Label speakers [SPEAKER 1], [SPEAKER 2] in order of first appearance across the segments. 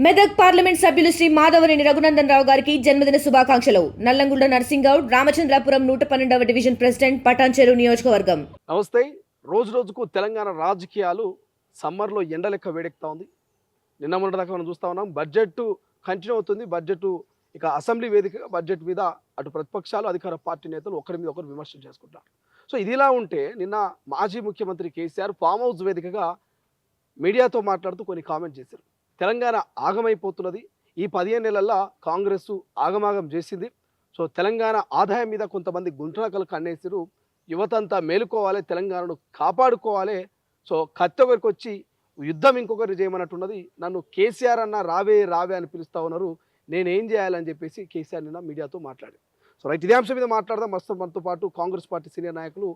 [SPEAKER 1] Medak parliament సభ్యులు శ్రీ మాధవనేని రఘునందన్ రావు గారికి జన్మదిన శుభాకాంక్షలు. నల్లంగుండ నర్సింగౌడ్, రామచంద్రాపురం 112వ డివిజన్ ప్రెసిడెంట్, పటాన్చెరు నియోజకవర్గం.
[SPEAKER 2] నమస్తే. రోజు రోజుకు తెలంగాణ రాజకీయాలు సమ్మర్లో ఎండలెక్క వేడెక్కుతా ఉంది. నిన్న మొన్నటి దాకా మనం చూస్తా ఉన్నాం. బడ్జెట్ కంటిన్యూ అవుతుంది. బడ్జెట్ ఇక అసెంబ్లీ వేదికగా బడ్జెట్ మీద అటు ప్రతిపక్షాలు, అధికార పార్టీ నేతలు ఒకరి మీద ఒకరు విమర్శలు చేసుకుంటారు. సో ఇదిలా ఉంటే నిన్న మాజీ ముఖ్యమంత్రి కేసీఆర్ ఫామ్ హౌస్ వేదికగా మీడియాతో మాట్లాడుతూ కొన్ని కామెంట్ చేశారు. తెలంగాణ ఆగమైపోతున్నది, ఈ 15 నెలల్లో కాంగ్రెస్ ఆగమాగం చేసింది. సో తెలంగాణ ఆదాయం మీద కొంతమంది గుంటనకలు కన్నేసారు. యువతంతా మేలుకోవాలి, తెలంగాణను కాపాడుకోవాలి. సో కత్తి ఒకరికి వచ్చి యుద్ధం ఇంకొకరు చేయమన్నట్టున్నది. నన్ను కేసీఆర్ అన్న రావే రావే అని పిలుస్తూ ఉన్నారు, నేనేం చేయాలని చెప్పేసి కేసీఆర్ నిన్న మీడియాతో మాట్లాడారు. సో రైట్, ఇదే అంశం మీద మాట్లాడదాం. మనతో పాటు కాంగ్రెస్ పార్టీ సీనియర్ నాయకులు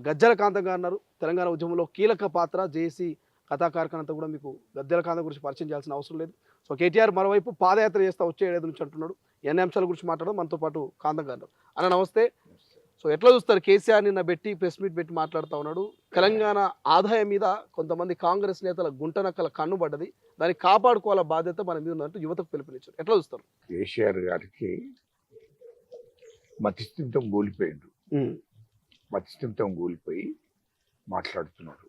[SPEAKER 2] గజ్జల కాంతం గారు ఉన్నారు. తెలంగాణ ఉద్యమంలో కీలక పాత్ర, జేఏసీ కథాకారకంతా కూడా మీకు గద్దెల కాంతం గురించి పరిచయం చేయాల్సిన అవసరం లేదు. సో కేటీఆర్ మరోవైపు పాదయాత్ర చేస్తా వచ్చే 7 నుంచి అంటున్నాడు. ఎన్ని అంశాల గురించి మాట్లాడడం మనతో పాటు కాంతం గారు అన్న, నమస్తే. సో ఎట్లా చూస్తారు? కేసీఆర్ నిన్న పెట్టి ప్రెస్ మీట్ పెట్టి మాట్లాడుతూ ఉన్నాడు. తెలంగాణ ఆదాయం మీద కొంతమంది కాంగ్రెస్ నేతల గుంటనక్కల కన్నుబడ్డది, దాన్ని కాపాడుకోవాల బాధ్యత మన మీద ఉన్నట్టు యువతకు పిలుపునిచ్చారు. ఎట్లా చూస్తారు?
[SPEAKER 3] కేసీఆర్ గారికి మతిస్థిమితం కూలిపోయిండు. మతిస్థిమితం కూలిపోయి మాట్లాడుతున్నాడు.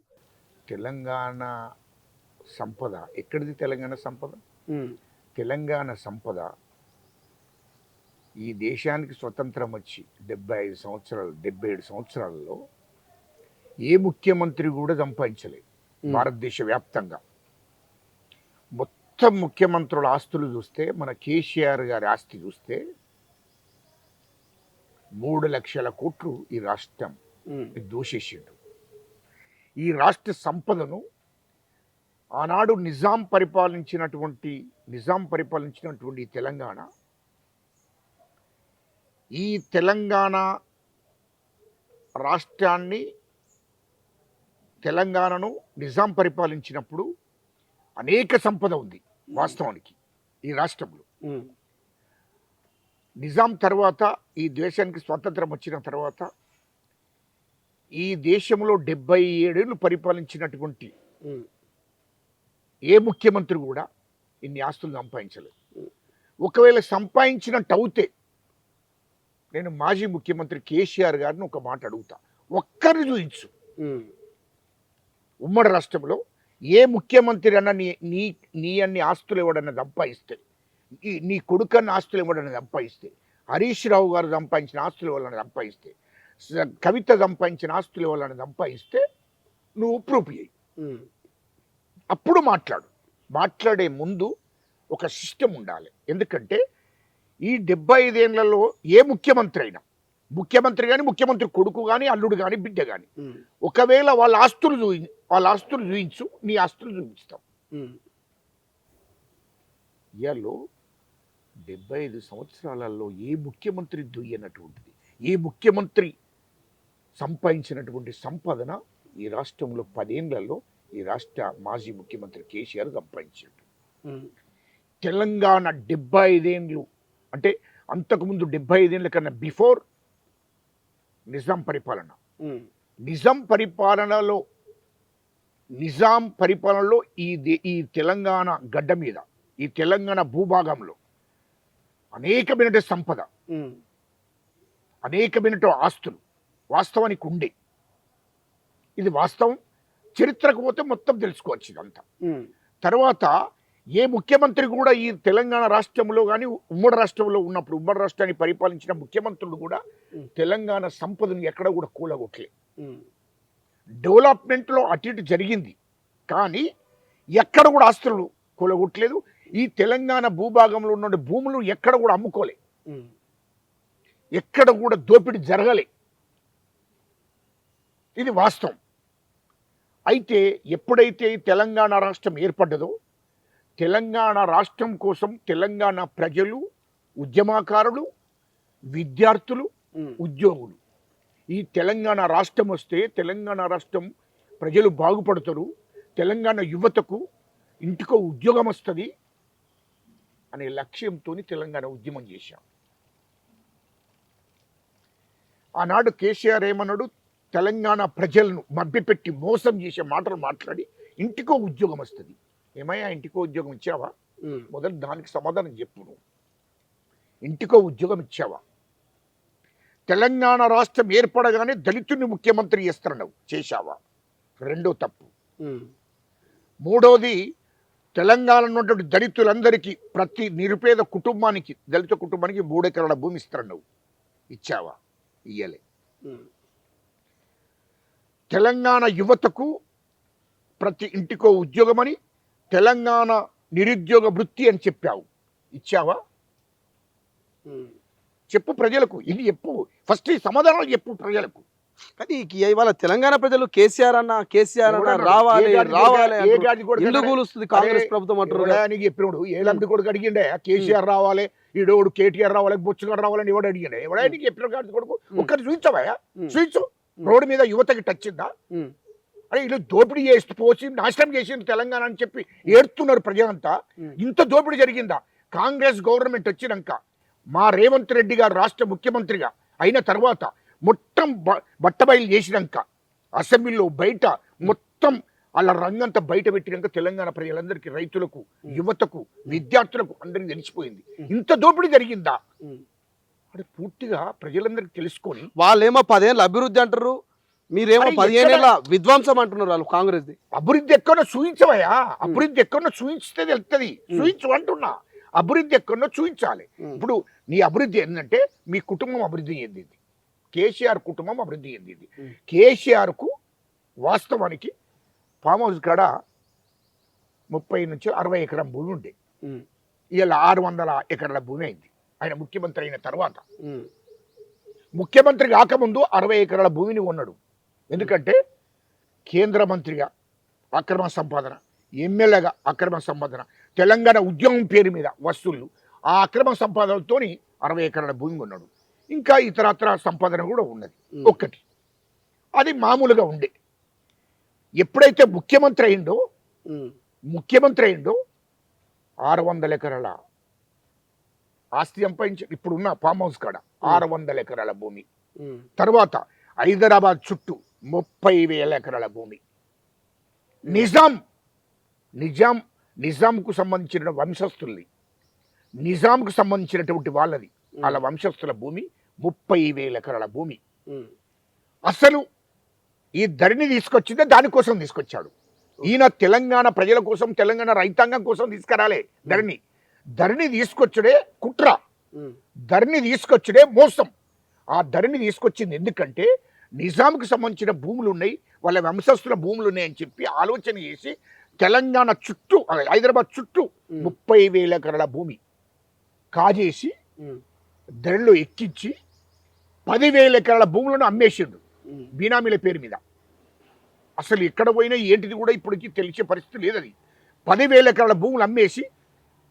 [SPEAKER 3] తెలంగాణ సంపద ఎక్కడిది? తెలంగాణ సంపద, తెలంగాణ సంపద ఈ దేశానికి స్వతంత్రం వచ్చి 77 సంవత్సరాలలో ఏ ముఖ్యమంత్రి కూడా సంపాదించలేదు. భారతదేశ వ్యాప్తంగా మొత్తం ముఖ్యమంత్రుల ఆస్తులు చూస్తే, మన కేసీఆర్ గారి ఆస్తి చూస్తే 3 లక్షల కోట్లు ఈ రాష్ట్రం దోషేసిండు. ఈ రాష్ట్ర సంపదను ఆనాడు నిజాం పరిపాలించినటువంటి ఈ తెలంగాణ రాష్ట్రాన్ని, తెలంగాణను నిజాం పరిపాలించినప్పుడు అనేక సంపద ఉంది వాస్తవానికి ఈ రాష్ట్రంలో. నిజాం తర్వాత ఈ దేశానికి స్వాతంత్రం వచ్చిన తర్వాత ఈ దేశంలో 77 ఏళ్ళు పరిపాలించినటువంటి ఏ ముఖ్యమంత్రి కూడా ఇన్ని ఆస్తులు సంపాదించలేదు. ఒకవేళ సంపాదించినట్టు అవుతే నేను మాజీ ముఖ్యమంత్రి కేసీఆర్ గారిని ఒక మాట అడుగుతా, ఒక్కరిని చూపించు ఉమ్మడి రాష్ట్రంలో ఏ ముఖ్యమంత్రి అన్న నీ అన్ని ఆస్తులు ఎవడన్నా సంపాదిస్తే, నీ కొడుకన్న ఆస్తులు ఎవడన్నా సంపాదిస్తే, హరీష్ రావు గారు సంపాదించిన ఆస్తులు ఎవరన్నా సంపాదిస్తే, కవిత సంపాదించిన ఆస్తులు ఎవరన్నా సంపాదిస్తే నువ్వు ప్రూఫ్ చేయి, అప్పుడు మాట్లాడే ముందు ఒక సిస్టమ్ ఉండాలి. ఎందుకంటే ఈ 75 ఏళ్లలో ఏ ముఖ్యమంత్రి అయినా, ముఖ్యమంత్రి కానీ, ముఖ్యమంత్రి కొడుకు కానీ, అల్లుడు కానీ, బిడ్డ కానీ, ఒకవేళ వాళ్ళ ఆస్తులు చూపించు, నీ ఆస్తులు చూపిస్తాం. ఇయాలో 75 సంవత్సరాలలో ఏ ముఖ్యమంత్రి దుయ్యనటువంటిది, ఏ ముఖ్యమంత్రి సంపాదించినటువంటి సంపాదన ఈ రాష్ట్రంలో 10 ఏళ్లలో ఈ రాష్ట్ర మాజీ ముఖ్యమంత్రి కేసీఆర్ సంపాదించాడు. తెలంగాణ 75 ఏళ్ళు అంటే అంతకుముందు 75 ఏళ్ళ కన్నా బిఫోర్ నిజాం పరిపాలనలో ఈ తెలంగాణ గడ్డ మీద, ఈ తెలంగాణ భూభాగంలో అనేకమైన సంపద, అనేకమైన ఆస్తులు వాస్తవానికి ఉండే. ఇది వాస్తవం. చరిత్రకు పోతే మొత్తం తెలుసుకోవచ్చు ఇదంతా. తర్వాత ఏ ముఖ్యమంత్రి కూడా ఈ తెలంగాణ రాష్ట్రంలో కానీ, ఉమ్మడి రాష్ట్రంలో ఉన్నప్పుడు ఉమ్మడి రాష్ట్రాన్ని పరిపాలించిన ముఖ్యమంత్రులు కూడా తెలంగాణ సంపదను ఎక్కడ కూడా కూలగొట్టలే. డెవలప్మెంట్లో అటు ఇటు జరిగింది, కానీ ఎక్కడ కూడా ఆస్తులు కూలగొట్టలేదు. ఈ తెలంగాణ భూభాగంలో ఉన్న భూములు ఎక్కడ కూడా అమ్ముకోలే, ఎక్కడ కూడా దోపిడీ జరగలే. ఇది వాస్తవం. అయితే ఎప్పుడైతే తెలంగాణ రాష్ట్రం ఏర్పడ్డదో, తెలంగాణ రాష్ట్రం కోసం తెలంగాణ ప్రజలు, ఉద్యమకారులు, విద్యార్థులు, ఉద్యోగులు ఈ తెలంగాణ రాష్ట్రం వస్తే తెలంగాణ రాష్ట్రం ప్రజలు బాగుపడతారు, తెలంగాణ యువతకు ఇంటికో ఉద్యోగం వస్తుంది అనే లక్ష్యంతో తెలంగాణ ఉద్యమం చేశాం. ఆనాడు కేసీఆర్ ఏమన్నాడు? తెలంగాణ ప్రజలను మభ్యపెట్టి మోసం చేసే మాటలు మాట్లాడి ఇంటికో ఉద్యోగం వస్తుంది. ఏమయ్యా, ఇంటికో ఉద్యోగం ఇచ్చావా? మొదలు దానికి సమాధానం చెప్పు. నువ్వు ఇంటికో ఉద్యోగం ఇచ్చావా? తెలంగాణ రాష్ట్రం ఏర్పడగానే దళితుడిని ముఖ్యమంత్రి చేస్తున్నావు, చేశావా? రెండో తప్పు. మూడోది, తెలంగాణ ఉన్నటువంటి దళితులందరికీ ప్రతి నిరుపేద కుటుంబానికి, దళిత కుటుంబానికి 3 ఎకరాల భూమి ఇస్తున్నావు, ఇచ్చావా? ఇయ్యలే. తెలంగాణ యువతకు ప్రతి ఇంటికో ఉద్యోగమని, తెలంగాణ నిరుద్యోగ వృత్తి అని చెప్పావు, ఇచ్చావా? చెప్పు ప్రజలకు, ఇది చెప్పు. ఫస్ట్ ఈ సమాధానాలు చెప్పు ప్రజలకు.
[SPEAKER 2] కానీ ఇవాళ తెలంగాణ ప్రజలు కేసీఆర్ అన్న రావాలి రావాలి ఎందుకు కూలుస్తుంది కాంగ్రెస్ ప్రభుత్వం అంటారు.
[SPEAKER 3] నీకు చెప్పినోడు ఏలంటి కొడుకు అడిగిండే కేసీఆర్ రావాలి, ఈడోడు కేటీఆర్ రావాలి, బొచ్చుగాడు రావాలని ఎవడు అడిగిండే? ఎవడా నీకు చెప్పిన గాడి కొడుకు? ఒక్కటి చూపించవా? చూపించు. రోడ్డు మీద యువతకి టచ్ ఉందా? అరే వీళ్ళు దోపిడీ చేస్తూ పోసి నాశనం చేసింది తెలంగాణ అని చెప్పి ఏడుతున్నారు ప్రజలంతా. ఇంత దోపిడీ జరిగిందా? కాంగ్రెస్ గవర్నమెంట్ వచ్చినాక మా రేవంత్ రెడ్డి గారు రాష్ట్ర ముఖ్యమంత్రిగా అయిన తర్వాత మొత్తం బట్టబయలు చేసినాక అసెంబ్లీలో బయట మొత్తం అలా రంగంతా బయట పెట్టినాక తెలంగాణ ప్రజలందరికీ, రైతులకు, యువతకు, విద్యార్థులకు అందరికీ తెలిసిపోయింది ఇంత దోపిడీ జరిగిందా. అంటే పూర్తిగా ప్రజలందరికీ తెలుసుకొని
[SPEAKER 2] వాళ్ళేమో 10 ఏళ్ళ అభివృద్ధి అంటారు, మీరేమో 15 ఏళ్ళ విధ్వంసం అంటున్నారు. వాళ్ళు కాంగ్రెస్
[SPEAKER 3] అభివృద్ధి ఎక్కడో చూపించవయ్యా. అభివృద్ధి ఎక్కడో చూపిస్తే తెలుస్తుంది. చూపించు అంటున్నా. అభివృద్ధి ఎక్కడో చూపించాలి. ఇప్పుడు నీ అభివృద్ధి ఏంటంటే మీ కుటుంబం అభివృద్ధి చెందింది, కేసీఆర్ కుటుంబం అభివృద్ధి చెందింది. కేసీఆర్కు వాస్తవానికి ఫామ్ హౌస్ కాడ 30 నుంచి 60 ఎకరం భూమి ఉండే, ఇలా 600 ఎకరాల భూమి అయింది ఆయన ముఖ్యమంత్రి అయిన తర్వాత. ముఖ్యమంత్రి కాకముందు 60 ఎకరాల భూమిని కొన్నాడు. ఎందుకంటే కేంద్ర మంత్రిగా అక్రమ సంపాదన, ఎమ్మెల్యేగా అక్రమ సంపాదన, తెలంగాణ ఉద్యమం పేరు మీద వస్తువులు, ఆ అక్రమ సంపాదనతో 60 ఎకరాల భూమి కొన్నాడు. ఇంకా ఇతరత్ర సంపాదన కూడా ఉన్నది ఒక్కటి. అది మామూలుగా ఉండే. ఎప్పుడైతే ముఖ్యమంత్రి అయిందో 600 ఎకరాల ఆస్తి సంపాదించి ఇప్పుడున్న ఫామ్ హౌస్ కాడ 600 ఎకరాల భూమి. తర్వాత హైదరాబాద్ చుట్టూ 30,000 ఎకరాల భూమి. నిజాంకు సంబంధించిన వంశస్థుల్ని, నిజాంకు సంబంధించినటువంటి వాళ్ళది, వాళ్ళ వంశస్థుల భూమి 30,000 ఎకరాల భూమి. అసలు ఈ ధరణి తీసుకొచ్చిందే దానికోసం తీసుకొచ్చాడు ఈయన. తెలంగాణ ప్రజల కోసం, తెలంగాణ రైతాంగం కోసం తీసుకురాలే ధరణి తీసుకొచ్చుడే కుట్ర, ధరణి తీసుకొచ్చుడే మోసం. ఆ ధరణి తీసుకొచ్చింది ఎందుకంటే నిజాంకి సంబంధించిన భూములు ఉన్నాయి, వాళ్ళ వంశస్థుల భూములు ఉన్నాయని చెప్పి ఆలోచన చేసి తెలంగాణ చుట్టూ, హైదరాబాద్ చుట్టూ 30,000 ఎకరాల భూమి కాజేసి ధరలో ఎక్కించి 10,000 ఎకరాల భూములను అమ్మేసిండు బీనామీల పేరు మీద. అసలు ఎక్కడ పోయినా ఏంటిది కూడా ఇప్పటికీ తెలిసే పరిస్థితి లేదు. అది 10,000 ఎకరాల భూములు అమ్మేసి,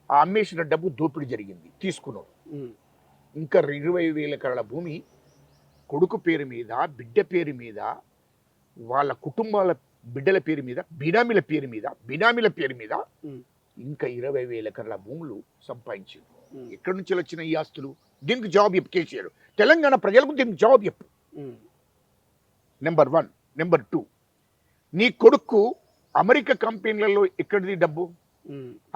[SPEAKER 3] ఆ అమ్మేసిన డబ్బు దోపిడీ జరిగింది, తీసుకున్నాడు. ఇంకా 20,000 ఎకరాల భూమి కొడుకు పేరు మీద, బిడ్డ పేరు మీద, వాళ్ళ కుటుంబాల బిడ్డల పేరు మీద, బినామీల పేరు మీద ఇంకా 20,000 ఎకరాల భూములు సంపాదించారు. ఎక్కడి నుంచి వచ్చిన ఈ ఆస్తులు? దీనికి జవాబు చెప్పు కేసీఆర్. తెలంగాణ ప్రజలకు దీనికి జవాబు చెప్పు. నెంబర్ 1. నెంబర్ 2, నీ కొడుకు అమెరికా కంపెనీలలో ఎక్కడిది డబ్బు?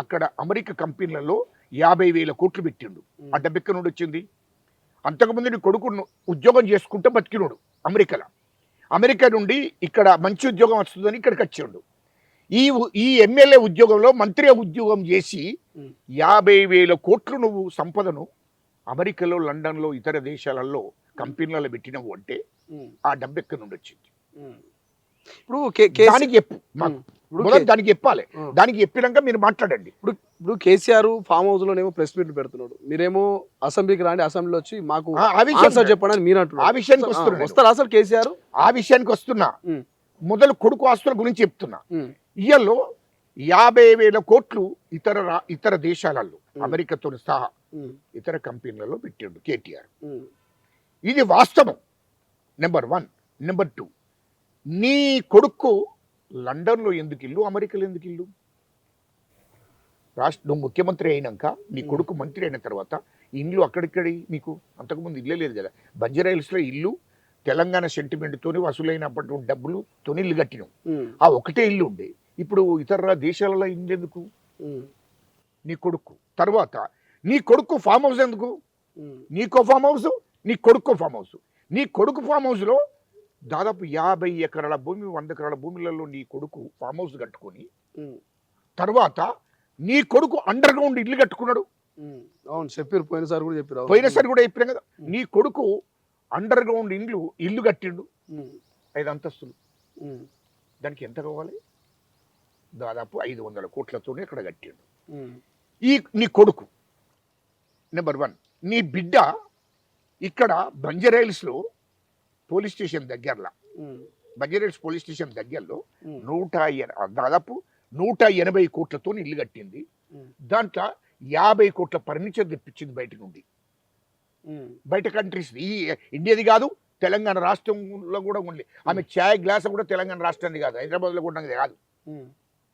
[SPEAKER 3] అక్కడ అమెరికా కంపెనీలలో 50,000 కోట్లు పెట్టిండు. ఆ డబ్బు ఎక్కడి నుండి వచ్చింది? అంతకుముందు నీ కొడుకు ఉద్యోగం చేసుకుంటే బతికినోడు అమెరికాలో. అమెరికా నుండి ఇక్కడ మంచి ఉద్యోగం వస్తుందని ఇక్కడికి వచ్చిండు. ఈ ఎమ్మెల్యే ఉద్యోగంలో మంత్రి ఉద్యోగం చేసి 50,000 కోట్లు నువ్వు సంపదను అమెరికాలో, లండన్లో, ఇతర దేశాలలో కంపెనీలలో పెట్టినవు అంటే ఆ డబ్బు ఎక్కడి నుండి వచ్చింది?
[SPEAKER 2] ఇప్పుడు
[SPEAKER 3] దానికి చెప్పు మాకు. దానికి చెప్పాలి. దానికి చెప్పినాక మీరు మాట్లాడండి.
[SPEAKER 2] ఇప్పుడు కేసీఆర్ ఫామ్ హౌస్ లోనేమో ప్రెస్ మీట్ పెడుతున్నాడు, మీరేమో అసెంబ్లీకి రాండి, అసెంబ్లీలో వచ్చి మాకు ఆన్సర్ చెప్పండి మీరు అంటున్నారు.
[SPEAKER 3] ఆ విషయానికి వస్తున్నా
[SPEAKER 2] అసలు కేసీఆర్
[SPEAKER 3] ఆ విషయానికి వస్తున్నా. మొదలు కొడుకు ఆస్తుల గురించి చెప్తున్నా. ఇయల్లో 50,000 కోట్లు ఇతర దేశాలలో, అమెరికాతో సహా ఇతర కంపెనీలలో పెట్టిండు కేటీఆర్. ఇది వాస్తవం. నెంబర్ 1. నెంబర్ 2, నీ కొడుకు లండన్లో ఎందుకు ఇల్లు, అమెరికాలో ఎందుకు ఇల్లు? నువ్వు ముఖ్యమంత్రి అయినాక నీ కొడుకు మంత్రి అయిన తర్వాత ఇల్లు అక్కడిక్కడి నీకు అంతకుముందు ఇల్లే లేదు కదా. బంజారా హిల్స్లో ఇల్లు తెలంగాణ సెంటిమెంట్తోని వసూలైనప్పటి డబ్బులు తొనిల్లు కట్టినాం. ఆ ఒకటే ఇల్లు ఉండే. ఇప్పుడు ఇతర దేశాలలో ఇల్లు ఎందుకు? నీ కొడుకు. తర్వాత నీ కొడుకు ఫామ్ హౌస్ ఎందుకు?
[SPEAKER 2] ఉమ్,
[SPEAKER 3] నీకో ఫామ్ హౌస్, నీ కొడుకో ఫామ్ హౌస్. నీ కొడుకు ఫామ్ హౌస్లో దాదాపు 50 ఎకరాల భూమి, 100 ఎకరాల భూములలో నీ కొడుకు ఫామ్ హౌస్ కట్టుకొని,
[SPEAKER 2] ఉమ్,
[SPEAKER 3] తర్వాత నీ కొడుకు అండర్ గ్రౌండ్ ఇల్లు కట్టుకున్నాడు.
[SPEAKER 2] ఉమ్. అవును చెప్పారు, పోయినసారి కూడా చెప్పారు.
[SPEAKER 3] పోయినసారి కూడా చెప్పినాం కదా, నీ కొడుకు అండర్ గ్రౌండ్ ఇల్లు కట్టిండు,
[SPEAKER 2] ఉమ్,
[SPEAKER 3] 5 అంతస్తులు.
[SPEAKER 2] ఉమ్,
[SPEAKER 3] దానికి ఎంత కావాలి? దాదాపు 500 కోట్లతోనే ఇక్కడ కట్టిండు.
[SPEAKER 2] ఉమ్,
[SPEAKER 3] నీ కొడుకు నెంబర్ 1. నీ బిడ్డ ఇక్కడ బంజారాహిల్స్లో పోలీస్ స్టేషన్ దగ్గరలో,
[SPEAKER 2] ఉమ్,
[SPEAKER 3] బంజారాహిల్స్ పోలీస్ స్టేషన్ దగ్గరలో
[SPEAKER 2] ఉమ్,
[SPEAKER 3] దాదాపు 180 కోట్లతో ఇల్లు కట్టింది.
[SPEAKER 2] ఉమ్,
[SPEAKER 3] దాంట్లో 50 కోట్ల ఫర్నిచర్ తెప్పించింది బయట నుండి,
[SPEAKER 2] ఉమ్,
[SPEAKER 3] బయట కంట్రీస్. ఈ ఇండియాది కాదు, తెలంగాణ రాష్ట్రంలో కూడా ఉంది. ఆమె ఛాయ్ గ్లాస్ కూడా తెలంగాణ రాష్ట్రానికి కాదు, హైదరాబాద్లో కూడా ఉన్నది కాదు.
[SPEAKER 2] ఉమ్,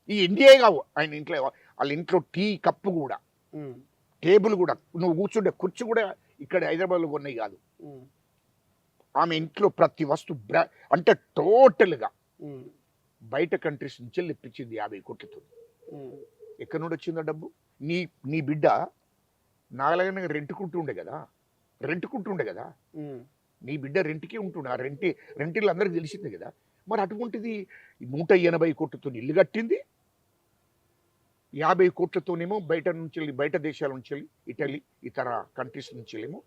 [SPEAKER 3] ఈ ఇండియా కావు, ఆయన ఇంట్లో వాళ్ళ ఇంట్లో టీ కప్పు కూడా,
[SPEAKER 2] ఉమ్,
[SPEAKER 3] టేబుల్ కూడా, నువ్వు కూర్చుంటే కుర్చీ కూడా ఇక్కడ హైదరాబాద్లో ఉన్నాయి కాదు.
[SPEAKER 2] ఉమ్,
[SPEAKER 3] ఆమె ఇంట్లో ప్రతి వస్తువు అంటే టోటల్గా
[SPEAKER 2] ఉమ్,
[SPEAKER 3] బయట కంట్రీస్ నుంచి ఇప్పించింది 50 కోట్లతో.
[SPEAKER 2] ఉమ్,
[SPEAKER 3] ఎక్కడి నుండి వచ్చిందో డబ్బు? నీ బిడ్డ నాగలగానే రెంట్కుంటుండే కదా,
[SPEAKER 2] ఉమ్,
[SPEAKER 3] నీ బిడ్డ రెంట్కి ఉంటుండే. ఆ రెంటిల్లు అందరికీ తెలిసిందే కదా. మరి అటువంటిది 180 కోట్లతో ఇల్లు కట్టింది, 50 కోట్లతోనేమో బయట దేశాల నుంచి, ఇటలీ ఇతర కంట్రీస్ నుంచి ఏమో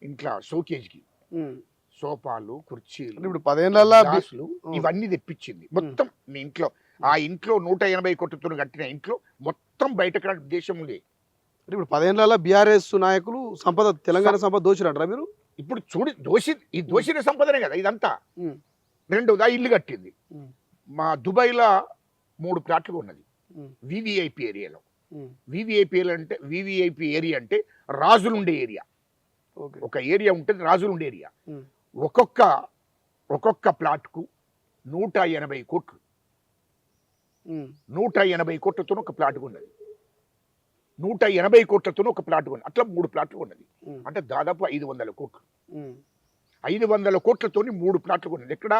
[SPEAKER 3] ఇంట్లో షోకేజ్కి
[SPEAKER 2] ఉమ్.
[SPEAKER 3] సోఫాలు, కుర్చీలు,
[SPEAKER 2] అంటే ఇప్పుడు 10 ఏళ్ళ
[SPEAKER 3] గ్లాసులు ఇవన్నీ తెప్పించింది మొత్తం. నీ ఇంట్లో ఆ ఇంట్లో 180 కోట్లతో కట్టిన ఇంట్లో మొత్తం బయట దేశం ఉంది.
[SPEAKER 2] ఇప్పుడు 10 ఏళ్ళ బీఆర్ఎస్ నాయకులు సంపద, తెలంగాణ సంపద దోచిరంటారా మీరు?
[SPEAKER 3] ఇప్పుడు చూడు, దోషిన సంపదనే కదా ఇదంతా.
[SPEAKER 2] ఉమ్,
[SPEAKER 3] రెండోదా ఇల్లు కట్టింది.
[SPEAKER 2] ఉమ్,
[SPEAKER 3] మా దుబాయ్లో 3 ప్లాట్లు ఉన్నది
[SPEAKER 2] ఉమ్,
[SPEAKER 3] వివిఐపి ఏరియాలో.
[SPEAKER 2] ఉమ్,
[SPEAKER 3] వివిఐపి ఏరియా అంటే రాజులుండే ఏరియా.
[SPEAKER 2] ఓకే.
[SPEAKER 3] ఒక ఏరియా ఉంటుంది, రాజులుండే ఏరియా.
[SPEAKER 2] ఉమ్,
[SPEAKER 3] ఒక్కొక్క ప్లాట్కు 180 కోట్లు,
[SPEAKER 2] ఉమ్,
[SPEAKER 3] 180 కోట్లతో ఒక ప్లాట్ ఉన్నది. 180 కోట్లతో ఒక ప్లాట్ ఉన్నది. అట్లా 3 ప్లాట్లు ఉన్నది.
[SPEAKER 2] ఉమ్,
[SPEAKER 3] అంటే దాదాపు 500 కోట్లు.
[SPEAKER 2] ఉమ్,
[SPEAKER 3] 500 కోట్లతో 3 ప్లాట్లు ఉన్నది. ఎక్కడ?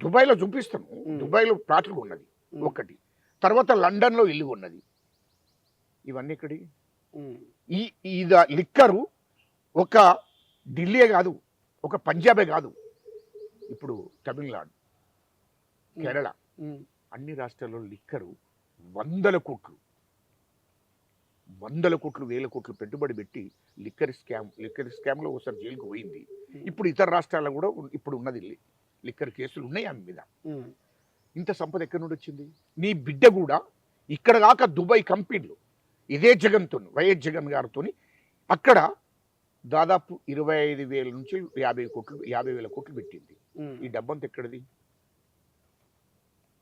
[SPEAKER 3] దుబాయ్లో చూపిస్తాను. దుబాయ్లో ప్లాట్లు ఉన్నది ఒకటి. తర్వాత లండన్లో ఇల్లు ఉన్నది. ఇవన్నీ ఎక్కడి?
[SPEAKER 2] ఉమ్,
[SPEAKER 3] ఈ లిక్కరు ఒక ఢిల్లీ కాదు, ఒక పంజాబే కాదు, ఇప్పుడు తమిళనాడు, కేరళ,
[SPEAKER 2] ఉమ్,
[SPEAKER 3] అన్ని రాష్ట్రాల్లో లిక్కరు 100 కోట్లు, 100 కోట్లు పెట్టుబడి పెట్టి లిక్కర్ స్కామ్లో ఒకసారి జైలుకు పోయింది. ఇప్పుడు ఇతర రాష్ట్రాల్లో కూడా ఇప్పుడు ఉన్నది లిక్కర్ కేసులు ఉన్నాయి ఆమె మీద.
[SPEAKER 2] ఉమ్,
[SPEAKER 3] ఇంత సంపద ఎక్కడి నుండి వచ్చింది? నీ బిడ్డ కూడా ఇక్కడ దాకా దుబాయ్ కంపెనీలు ఇదే వైఎస్ జగన్ గారితో అక్కడ దాదాపు 25,000 నుంచి 50,000 కోట్లు పెట్టింది.
[SPEAKER 2] ఉమ్,
[SPEAKER 3] ఈ డబ్బంతా ఎక్కడిది?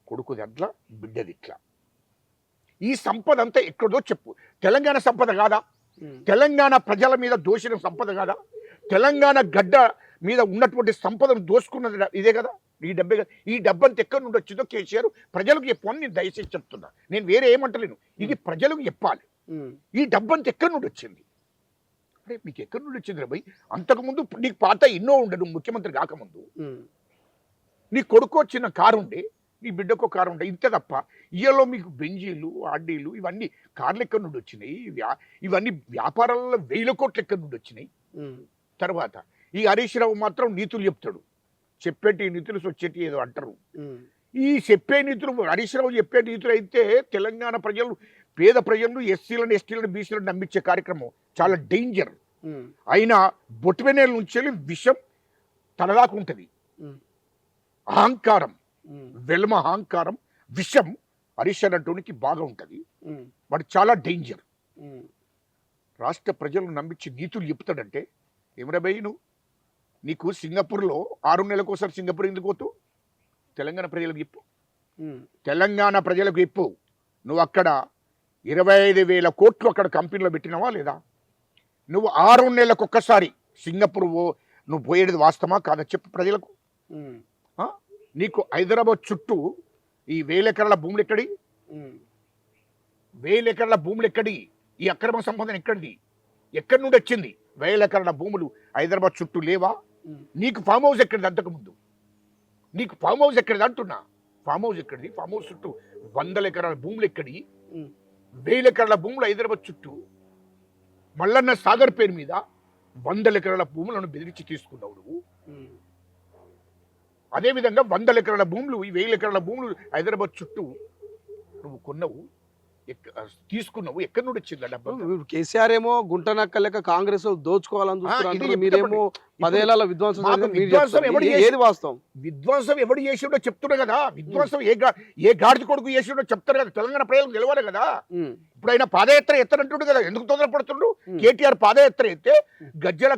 [SPEAKER 3] కొడుకుది అట్లా, బిడ్డది ఇట్లా. ఈ సంపద అంతా ఎక్కడో చెప్పు. తెలంగాణ సంపద కాదా?
[SPEAKER 2] ఉమ్,
[SPEAKER 3] తెలంగాణ ప్రజల మీద దోషిన సంపద కాదా? తెలంగాణ గడ్డ మీద ఉన్నటువంటి సంపదను దోసుకున్నది ఇదే కదా, ఈ డబ్బే కదా. ఈ డబ్బంతా ఎక్కడి నుండి వచ్చిందో కేసీఆర్ ప్రజలకు చెప్పని నేను దయచేసి చెప్తున్నా. నేను వేరే ఏమంటలేను, ఇది ప్రజలకు చెప్పాలి.
[SPEAKER 2] ఉమ్,
[SPEAKER 3] ఈ డబ్బంతా ఎక్కడి నుండి వచ్చింది? అంటే మీకు ఎక్కడి నుండి వచ్చింది రా భయ్? అంతకుముందు నీకు పాత ఎన్నో ఉండడు, ముఖ్యమంత్రి కాకముందు.
[SPEAKER 2] ఉమ్,
[SPEAKER 3] నీ కొడుకు వచ్చిన కారు ఉండే, నీ బిడ్డకు కారు ఉండే, ఇంతే తప్ప ఇయ్యలో మీకు బెంజీలు, ఆర్డీలు ఇవన్నీ కార్లు ఎక్కడి నుండి వచ్చినాయి? ఇవన్నీ వ్యాపారాలలో 1000 కోట్లు ఎక్కడి నుండి వచ్చినాయి?
[SPEAKER 2] ఉమ్,
[SPEAKER 3] తర్వాత ఈ హరీష్ రావు మాత్రం నీతులు చెప్తాడు. చెప్పేటి నీతులు వచ్చేటి ఏదో అంటారు.
[SPEAKER 2] ఉమ్,
[SPEAKER 3] ఈ చెప్పే నీతులు, హరీష్ రావు చెప్పే నీతులు అయితే తెలంగాణ ప్రజలు, పేద ప్రజలు, ఎస్సీలను, ఎస్టీలను, బీసీలను నమ్మించే కార్యక్రమం చాలా డేంజర్.
[SPEAKER 2] ఉమ్,
[SPEAKER 3] అయినా బొట్టివెనేల నుంచి విషం తనదాకా ఉంటుంది.
[SPEAKER 2] ఉమ్,
[SPEAKER 3] అహంకారం,
[SPEAKER 2] ఉమ్,
[SPEAKER 3] వెల్మ అహంకారం, విషం హరీష్ అంటోనికి బాగా ఉంటుంది.
[SPEAKER 2] ఉమ్,
[SPEAKER 3] వాడు చాలా డేంజర్.
[SPEAKER 2] ఉమ్,
[SPEAKER 3] రాష్ట్ర ప్రజలను నమ్మించి నీతులు చెప్తాడంటే ఏమరా భయ్? నీకు సింగపూర్లో 6 నెలలకోసారి సింగపూర్ ఎందుకు పోతావు? తెలంగాణ ప్రజలకు చెప్పు,
[SPEAKER 2] ఉమ్,
[SPEAKER 3] తెలంగాణ ప్రజలకు చెప్పు. నువ్వు అక్కడ 25,000 కోట్లు అక్కడ కంపెనీలో పెట్టినావా లేదా? నువ్వు 6 నెలలకు ఒక్కసారి సింగపూర్ నువ్వు పోయేది వాస్తవమా కాదా చెప్పు ప్రజలకు.
[SPEAKER 2] ఉమ్,
[SPEAKER 3] నీకు హైదరాబాద్ చుట్టూ ఈ 1000 ఎకరాల భూములు ఎక్కడి?
[SPEAKER 2] ఉమ్,
[SPEAKER 3] 1000 ఎకరాల భూములు ఎక్కడి? ఈ అక్రమ సంబంధం ఎక్కడిది? ఎక్కడి నుండి వచ్చింది? 1000 ఎకరాల భూములు హైదరాబాద్ చుట్టూ లేవా?
[SPEAKER 2] ఉమ్,
[SPEAKER 3] నీకు ఫామ్ హౌస్ ఎక్కడిది? అంతకుముందు నీకు ఫామ్ హౌస్ ఎక్కడిది అంటున్నా. ఫామ్ హౌస్ ఎక్కడిది, ఫామ్ హౌస్ చుట్టూ 100 ఎకరాల భూములు ఎక్కడి,
[SPEAKER 2] ఉమ్.
[SPEAKER 3] 1000 ఎకరాల భూములు హైదరాబాద్ చుట్టూ మల్లన్న సాగర్ పేరు మీద 100 ఎకరాల భూములను బెదిరించి తీసుకున్నావు నువ్వు.
[SPEAKER 2] ఉమ్.
[SPEAKER 3] అదేవిధంగా 100 ఎకరాల భూములు, ఈ 1000 ఎకరాల భూములు హైదరాబాద్ చుట్టూ నువ్వు కొన్నావు, తీసుకున్నావు. ఎక్కడి నుండి వచ్చింది ఆ డబ్బు?
[SPEAKER 2] ఇప్పుడు కేసీఆర్ ఏమో గుంట నక్క లెక్క కాంగ్రెస్ దోచుకోవాలని చూస్తున్నారు.
[SPEAKER 3] ఇది
[SPEAKER 2] మీరేమో 10 ఏళ్ల విధ్వంసం
[SPEAKER 3] మాకు
[SPEAKER 2] జరిగింది, మీరు
[SPEAKER 3] విధ్వంసం
[SPEAKER 2] చెప్తారు.
[SPEAKER 3] ఎవడు
[SPEAKER 2] ఏది వాస్తవం?
[SPEAKER 3] విధ్వంసం ఎవడు చేసిండో చెప్తున్నా కదా. విధ్వంసం ఏ గాడిద కొడుకు చేసిండో చెప్తారు కదా. తెలంగాణ ప్రజలకు తెలవాలి కదా.
[SPEAKER 2] ఉమ్.
[SPEAKER 3] ఇప్పుడు ఆయన పాదయాత్ర ఎత్తనంటుండు కదా, ఎందుకు తొందరపడుతుండు? కేటీఆర్ పాదయాత్ర ఎత్తే గజ్జల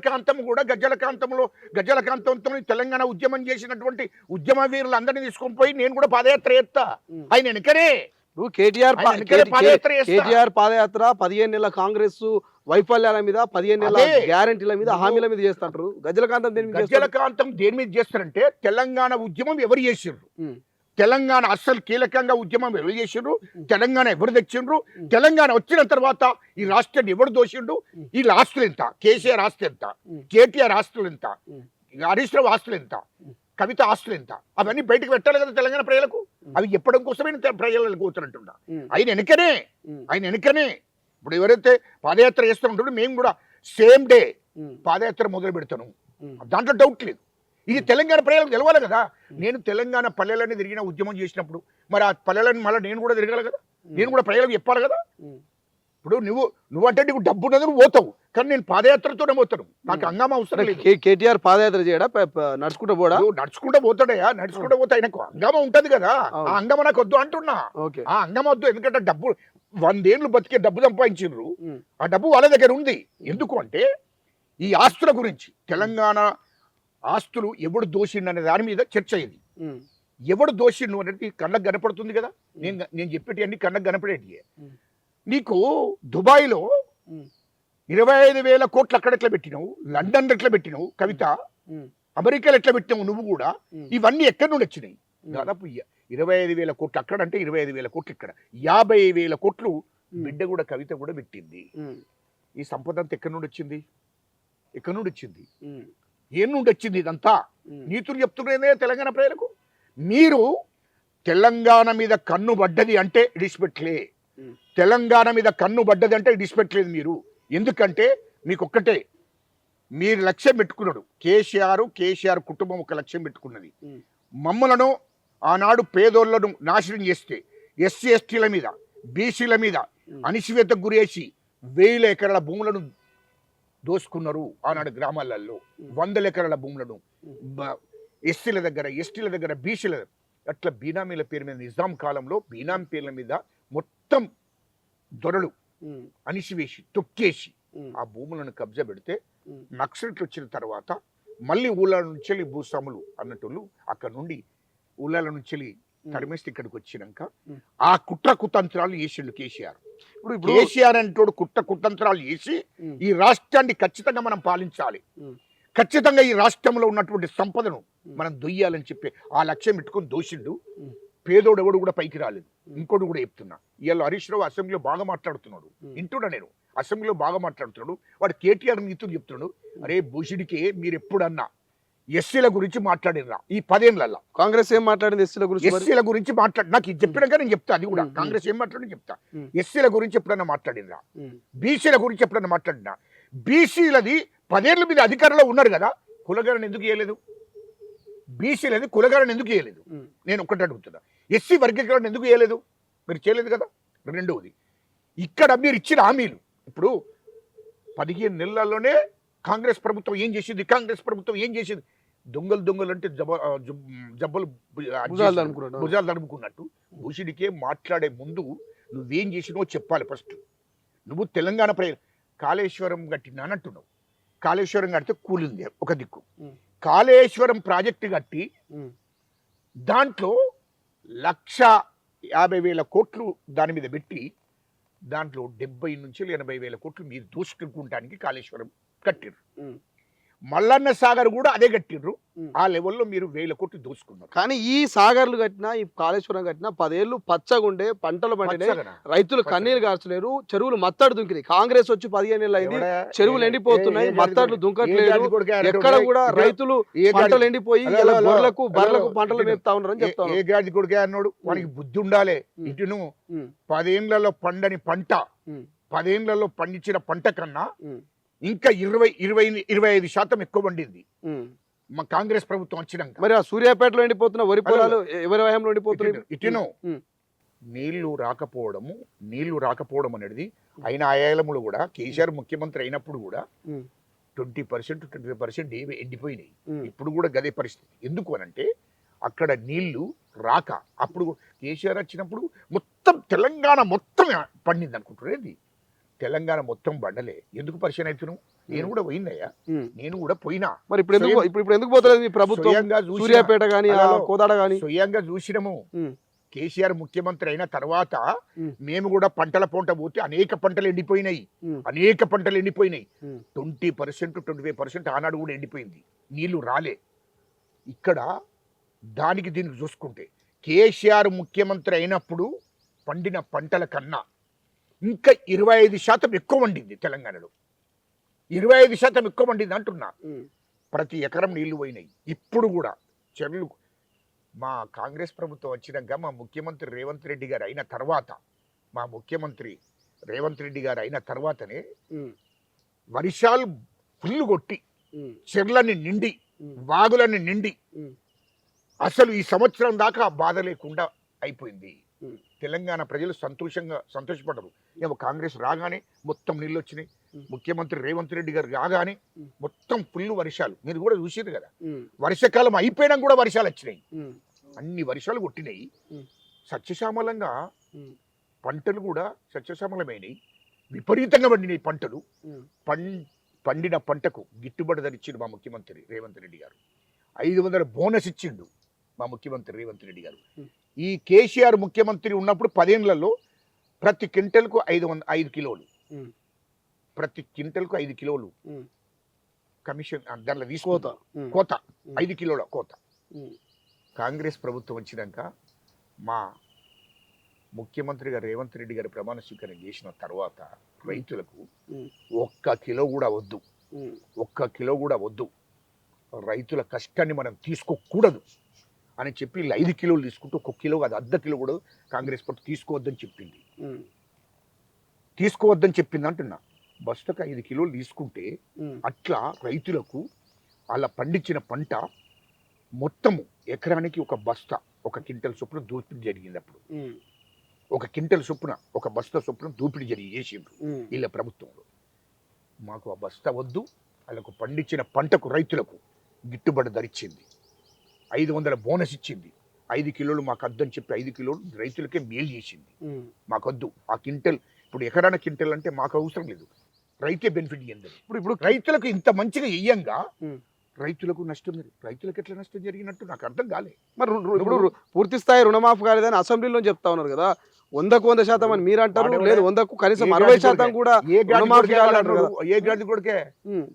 [SPEAKER 3] కాంతంతో తెలంగాణ ఉద్యమం చేసినటువంటి ఉద్యమ వీరులందరినీ తీసుకొని పోయి నేను కూడా పాదయాత్ర ఎత్తా. ఆయన వెనకనే
[SPEAKER 2] ఇప్పుడు కేటీఆర్
[SPEAKER 3] పాదయాత్ర చేస్తా.
[SPEAKER 2] కేటీఆర్ పాదయాత్ర 15 నెలల కాంగ్రెస్ వైఫల్యాల మీద, 15 నెలల
[SPEAKER 3] అదే.
[SPEAKER 2] గ్యారంటీల మీద, హామీల మీద చేస్తుంటారు. గజ్జలకాంతం దేని మీద
[SPEAKER 3] గజ్జల
[SPEAKER 2] చేస్తారు?
[SPEAKER 3] కాంతం దేని మీద చేస్తారంటే తెలంగాణ ఉద్యమం ఎవరు చేసిండ్రు,
[SPEAKER 2] ఉమ్.
[SPEAKER 3] తెలంగాణ అస్సలు కీలకంగా ఉద్యమం ఎవరు చేసిండ్రు, తెలంగాణ ఎవరు తెచ్చిండ్రు, తెలంగాణ వచ్చిన తర్వాత ఈ రాష్ట్రాన్ని ఎవరు దోషిండు, ఈ ఆస్తులు ఎంత, కేసీఆర్ ఆస్తులు ఎంత, కేటీఆర్ ఆస్తులు ఎంత, హరీష్ రావు ఆస్తులు ఎంత, కవిత ఆస్తులు ఎంత, అవన్నీ బయటకు పెట్టాలి కదా తెలంగాణ ప్రజలకు. అవి చెప్పడం కోసమే ప్రజలకు కూతురంటున్నా. ఆయన వెనకనే ఇప్పుడు ఎవరైతే పాదయాత్ర చేస్తుంటారో మేము కూడా సేమ్ డే పాదయాత్ర మొదలు పెడతాను, దాంట్లో డౌట్ లేదు. ఇది తెలంగాణ ప్రజలకు తెలవాలి కదా. నేను తెలంగాణ పల్లెలన్నీ తిరిగిన ఉద్యమం చేసినప్పుడు మరి ఆ పల్లెలని మళ్ళీ నేను కూడా తిరగాలి కదా, నేను కూడా ప్రజలకు చెప్పాలి కదా. ఇప్పుడు నువ్వంటే నీకు డబ్బు ఉన్నది, నువ్వు పోతావు, కానీ నేను పాదయాత్రతోనే పోతాను, నాకు హంగామా అవసరం లేదు.
[SPEAKER 2] కేటీఆర్ పాదయాత్ర చేయడా, నడుచుకుంటూ పోడా?
[SPEAKER 3] నువ్వు నడుచుకుంటూ పోతాడయా, నడుచుకుంటూ పోతా, ఆయనకు హంగామా ఉంటది కదా. ఆ హంగామా నాకు వద్దు అంటున్నా.
[SPEAKER 2] ఓకే.
[SPEAKER 3] ఆ హంగామా వద్దు, ఎందుకంటే డబ్బు 100 ఏళ్ళు బతికే డబ్బు సంపాదించిండ్రు, ఆ డబ్బు వాళ్ళ దగ్గర ఉంది. ఎందుకు అంటే ఈ ఆస్తుల గురించి, తెలంగాణ ఆస్తులు ఎవడు దోషిండు అనే దాని మీద చర్చ. ఇది ఎవడు దోషిండు అనేది కళ్ళకు కనపడుతుంది కదా. నేను చెప్పేటి అన్ని కళ్ళకు కనపడేటి. నీకు దుబాయ్లో 25,000 కోట్లు అక్కడ ఎట్లా పెట్టినావు, లండన్ ఎట్లా పెట్టినావు కవిత, అమెరికాలో ఎట్లా పెట్టినావు నువ్వు కూడా, ఇవన్నీ ఎక్కడి నుండి వచ్చినాయి? దాదాపు 25,000 కోట్లు అక్కడ అంటే 25,000 కోట్లు ఇక్కడ, 50,000 కోట్లు బిడ్డ కూడా కవిత కూడా పెట్టింది. ఈ సంపద అంతా ఎక్కడి నుండి వచ్చింది? ఏం నుండి వచ్చింది ఇదంతా? నీతులు చెప్తున్నదే తెలంగాణ ప్రజలకు. మీరు తెలంగాణ మీద కన్ను పడ్డది అంటే ఇడిచిపెట్టలే, తెలంగాణ మీద కన్ను పడ్డది అంటే ఇడిచిపెట్టలేదు మీరు. ఎందుకంటే మీకు ఒక్కటే మీరు లక్ష్యం పెట్టుకున్నాడు. కేసీఆర్ కుటుంబం ఒక లక్ష్యం పెట్టుకున్నది, మమ్మలను ఆనాడు పేదోళ్లను నాశనం చేస్తే ఎస్సీ ఎస్టీల మీద, బీసీల మీద అణిచివేతకు గురేసి 1000 ఎకరాల భూములను దోసుకున్నారు ఆనాడు గ్రామాలలో. 100 ఎకరాల భూములను ఎస్సీల దగ్గర బీసీల దగ్గర, అట్లా బీనామీల పేరు మీద నిజాం కాలంలో బీనామీ పేర్ల మీద మొత్తం దొరలు అణిచివేసి తొక్కేసి ఆ భూములను కబ్జా పెడితే నక్సలైట్లు వచ్చిన తర్వాత మళ్ళీ ఊళ్ళ నుంచి భూస్వాములు అన్నట్టు అక్కడ నుండి ఊళ్ళ నుంచి తరిమేస్తే ఇక్కడికి వచ్చినాక ఆ కుట్రకుతంత్రాలు చేసిండు కేసీఆర్. ఇప్పుడు కేసీఆర్ అంటోడు కుట్రకుతంత్రాలు చేసి ఈ రాష్ట్రాన్ని ఖచ్చితంగా మనం పాలించాలి, ఖచ్చితంగా ఈ రాష్ట్రంలో ఉన్నటువంటి సంపదను మనం దొయ్యాలని చెప్పి ఆ లక్ష్యం పెట్టుకొని దోషిండు. పేదోడు ఎవడు కూడా పైకి రాలేదు. ఇంకోటి కూడా చెప్తున్నా, ఇవాళ హరీష్ రావు అసెంబ్లీలో బాగా మాట్లాడుతున్నాడు, వింటున్నా నేను, అసెంబ్లీలో బాగా మాట్లాడుతున్నాడు. వాడు కేటీఆర్ నీతులు చెప్తున్నాడు. అరే భూషుడికి మీరు ఎప్పుడన్నా ఎస్సీల గురించి మాట్లాడినరా ఈ 10 ఏళ్ళల్లో?
[SPEAKER 2] కాంగ్రెస్ ఏం మాట్లాడింది ఎస్సీల
[SPEAKER 3] గురించి నాకు ఇది చెప్పినాక నేను చెప్తా. అది కూడా కాంగ్రెస్ ఏం మాట్లాడి చెప్తా. ఎస్సీల గురించి ఎప్పుడన్నా మాట్లాడినరా? బీసీల గురించి ఎప్పుడన్నా మాట్లాడినా? బీసీలది 10 ఏళ్ళ మీద అధికారంలో ఉన్నారు కదా, కులగణన ఎందుకు చేయలేదు? బీసీలది కులగణన ఎందుకు చేయలేదు? నేను ఒక్కటి అడుగుతున్నా, ఎస్సీ వర్గీకరణ ఎందుకు చేయలేదు? మీరు చేయలేదు కదా. రెండవది, ఇక్కడ మీరు ఇచ్చిన హామీలు ఇప్పుడు 15 నెలల్లోనే కాంగ్రెస్ ప్రభుత్వం ఏం చేసింది? దొంగలు అంటే జబ్బలు భుజాలు తడుముకున్నట్టు భూషుడికే మాట్లాడే ముందు నువ్వేం చేసినో చెప్పాలి. ఫస్ట్ నువ్వు తెలంగాణ కాళేశ్వరం కట్టినానంటున్నావు. కాళేశ్వరం కడితే కూలింది ఒక దిక్కు, కాళేశ్వరం ప్రాజెక్టు కట్టి దాంట్లో 1,50,000 కోట్లు దాని మీద పెట్టి దాంట్లో 70 నుంచి 80,000 కోట్లు మీరు దోసుకుంటానికి కాళేశ్వరం కట్టిరు. మల్లన్న సాగర్ కూడా అదే కట్టిండ్రు.
[SPEAKER 2] ఉమ్.
[SPEAKER 3] ఆ లెవెల్లో మీరు 1000 కోట్లు దోసుకున్నారు.
[SPEAKER 2] కానీ ఈ సాగర్లు కట్టినా ఈ కాళేశ్వరం కట్టినా 10 ఏళ్ళు పచ్చగుండే పంటలు పండినాయి,
[SPEAKER 3] పచ్చగనా?
[SPEAKER 2] రైతులు కన్నీరు కార్చలేరు, చెరువులు మత్తడి దుంకినాయి. కాంగ్రెస్ వచ్చి 15 ఏళ్ళు అయింది, చెరువులు ఎండిపోతున్నాయి, మత్తడ్లు దుంకట్లేదు, ఎక్కడ కూడా రైతులు పంటలు ఎండిపోయి ఇలా బర్లకు పంటలు మేపుతా ఉన్నారని చెప్తా
[SPEAKER 3] ఏ గాడి కొడుకే అన్నాడు? వానికి బుద్ధి ఉండాలి. ఇటును 10 ఏళ్లలో పండని పంట 10 ఏళ్లలో పండించిన పంట కన్నా ఇంకా 20-25% ఎక్కువ పండింది మా కాంగ్రెస్ ప్రభుత్వం వచ్చినాక.
[SPEAKER 2] మరి ఆ సూర్యాపేటలో ఎండిపోతున్న వరి పొలాలు ఎవరి వయంలో ఎండిపోతున్నాయి?
[SPEAKER 3] ఇటును నీళ్లు రాకపోవడం అనేది అయిన ఆయాలములు కూడా కేసీఆర్ ముఖ్యమంత్రి అయినప్పుడు కూడా 20% 25% ఎండిపోయినాయి. ఇప్పుడు కూడా గదే పరిస్థితి. ఎందుకు అనంటే అక్కడ నీళ్లు రాక అప్పుడు కేసీఆర్ వచ్చినప్పుడు మొత్తం తెలంగాణ మొత్తం పండింది అనుకుంటున్నది. తెలంగాణ మొత్తం పండలే. ఎందుకు పరిచయం అవుతున్నావు? నేను కూడా పోయిందయ్యా, నేను కూడా పోయినా.
[SPEAKER 2] మరి ఇప్పుడు ఎందుకు పోతలేదు మీ ప్రభుత్వం? సూర్యాపేట గానీ కోదాడ గానీ
[SPEAKER 3] స్వయంగా చూసినాము. కేసీఆర్ ముఖ్యమంత్రి అయిన తర్వాత మేము కూడా పంటల పొంట పోతే అనేక పంటలు ఎండిపోయినాయి. 20% 25% ఆనాడు కూడా ఎండిపోయింది, నీళ్లు రాలే. ఇక్కడ దానికి దీనికి చూసుకుంటే కేసీఆర్ ముఖ్యమంత్రి అయినప్పుడు పండిన పంటల కన్నా ఇంకా 25% ఎక్కువ పండింది తెలంగాణలో. 25% ఎక్కువ పండింది అంటున్నా. ప్రతి ఎకరం నీళ్లు పోయినాయి. ఇప్పుడు కూడా చెర్లు మా కాంగ్రెస్ ప్రభుత్వం వచ్చినాక మా ముఖ్యమంత్రి రేవంత్ రెడ్డి గారు అయిన తర్వాతనే వర్షాలు ఫుల్ కొట్టి చెర్లని నిండి వాగులని నిండి అసలు ఈ సంవత్సరం దాకా బాధ లేకుండా అయిపోయింది. తెలంగాణ ప్రజలు సంతోషపడరు. ఏమో కాంగ్రెస్ రాగానే మొత్తం నీళ్ళు వచ్చినాయి. ముఖ్యమంత్రి రేవంత్ రెడ్డి గారు రాగానే మొత్తం ఫుల్ వర్షాలు. మీరు కూడా చూసారు కదా, వర్షాకాలం అయిపోయినా కూడా వర్షాలు వచ్చినాయి. అన్ని వర్షాలు కొట్టినాయి. సస్యశ్యామలంగా పంటలు కూడా సస్యశ్యామలమైనవి. విపరీతంగా పండినాయి పంటలు. పండిన పంటకు గిట్టుబాటు ధర ఇచ్చిండు మా ముఖ్యమంత్రి రేవంత్ రెడ్డి గారు. 500 బోనస్ ఇచ్చిండు మా ముఖ్యమంత్రి రేవంత్ రెడ్డి గారు. ఈ కేసీఆర్ ముఖ్యమంత్రి ఉన్నప్పుడు 10 ఏళ్లలో ప్రతి క్వింటల్కు 5 కిలోలు, ప్రతి క్వింటల్కు 5 కిలోలు కమిషన్ దాంట్లో కోత 5 కిలోల కోత. కాంగ్రెస్ ప్రభుత్వం వచ్చినాక మా ముఖ్యమంత్రి గారు రేవంత్ రెడ్డి గారు ప్రమాణ స్వీకారం చేసిన తర్వాత రైతులకు 1 కిలో కూడా వద్దు, రైతుల కష్టాన్ని మనం తీసుకోకూడదు అని చెప్పి 5 కిలోలు తీసుకుంటూ 1 కిలో కాదు, 1/2 కిలో కూడా కాంగ్రెస్ పార్టీ తీసుకోవద్దని చెప్పింది అంటున్నా. బస్తకు 5 కిలోలు తీసుకుంటే అట్లా రైతులకు అలా పండించిన పంట మొత్తము ఎకరానికి ఒక బస్తా 1 క్వింటల్ చొప్పున దోపిడీ జరిగింది. అప్పుడు 1 క్వింటల్ చొప్పున 1 బస్తా చొప్పున దోపిడీ చేసిండ్రు వీళ్ళ ప్రభుత్వంలో. మాకు ఆ బస్తా వద్దు, వాళ్ళకు పండించిన పంటకు రైతులకు గిట్టుబాటు ధరిచ్చింది. 500 బోనస్ ఇచ్చింది. 5 కిలోలు మాకు వద్దని చెప్పి 5 కిలోలు రైతులకే మేలు చేసింది. మాకొద్దు ఆ క్వింటల్. ఇప్పుడు ఎకరాన క్వింటల్ అంటే మాకు అవసరం లేదు, రైతే బెనిఫిట్ ఇయ్యండి. ఇప్పుడు రైతులకు ఇంత మంచిగా ఇయ్యంగా రైతులకు నష్టం రైతులకు ఎట్లా నష్టం జరిగినట్టు నాకు అర్థం కాలే.
[SPEAKER 2] మరి ఇప్పుడు పూర్తి స్థాయి రుణమాఫీ కాలేదని అసెంబ్లీలో చెప్తా ఉన్నారు కదా. 100% అని మీరు అంటారు, లేదు 100కు కనీసం 60% కూడా రుణమాఫీ కాలేదంటారు.
[SPEAKER 3] ఏ గాడి కొడుకే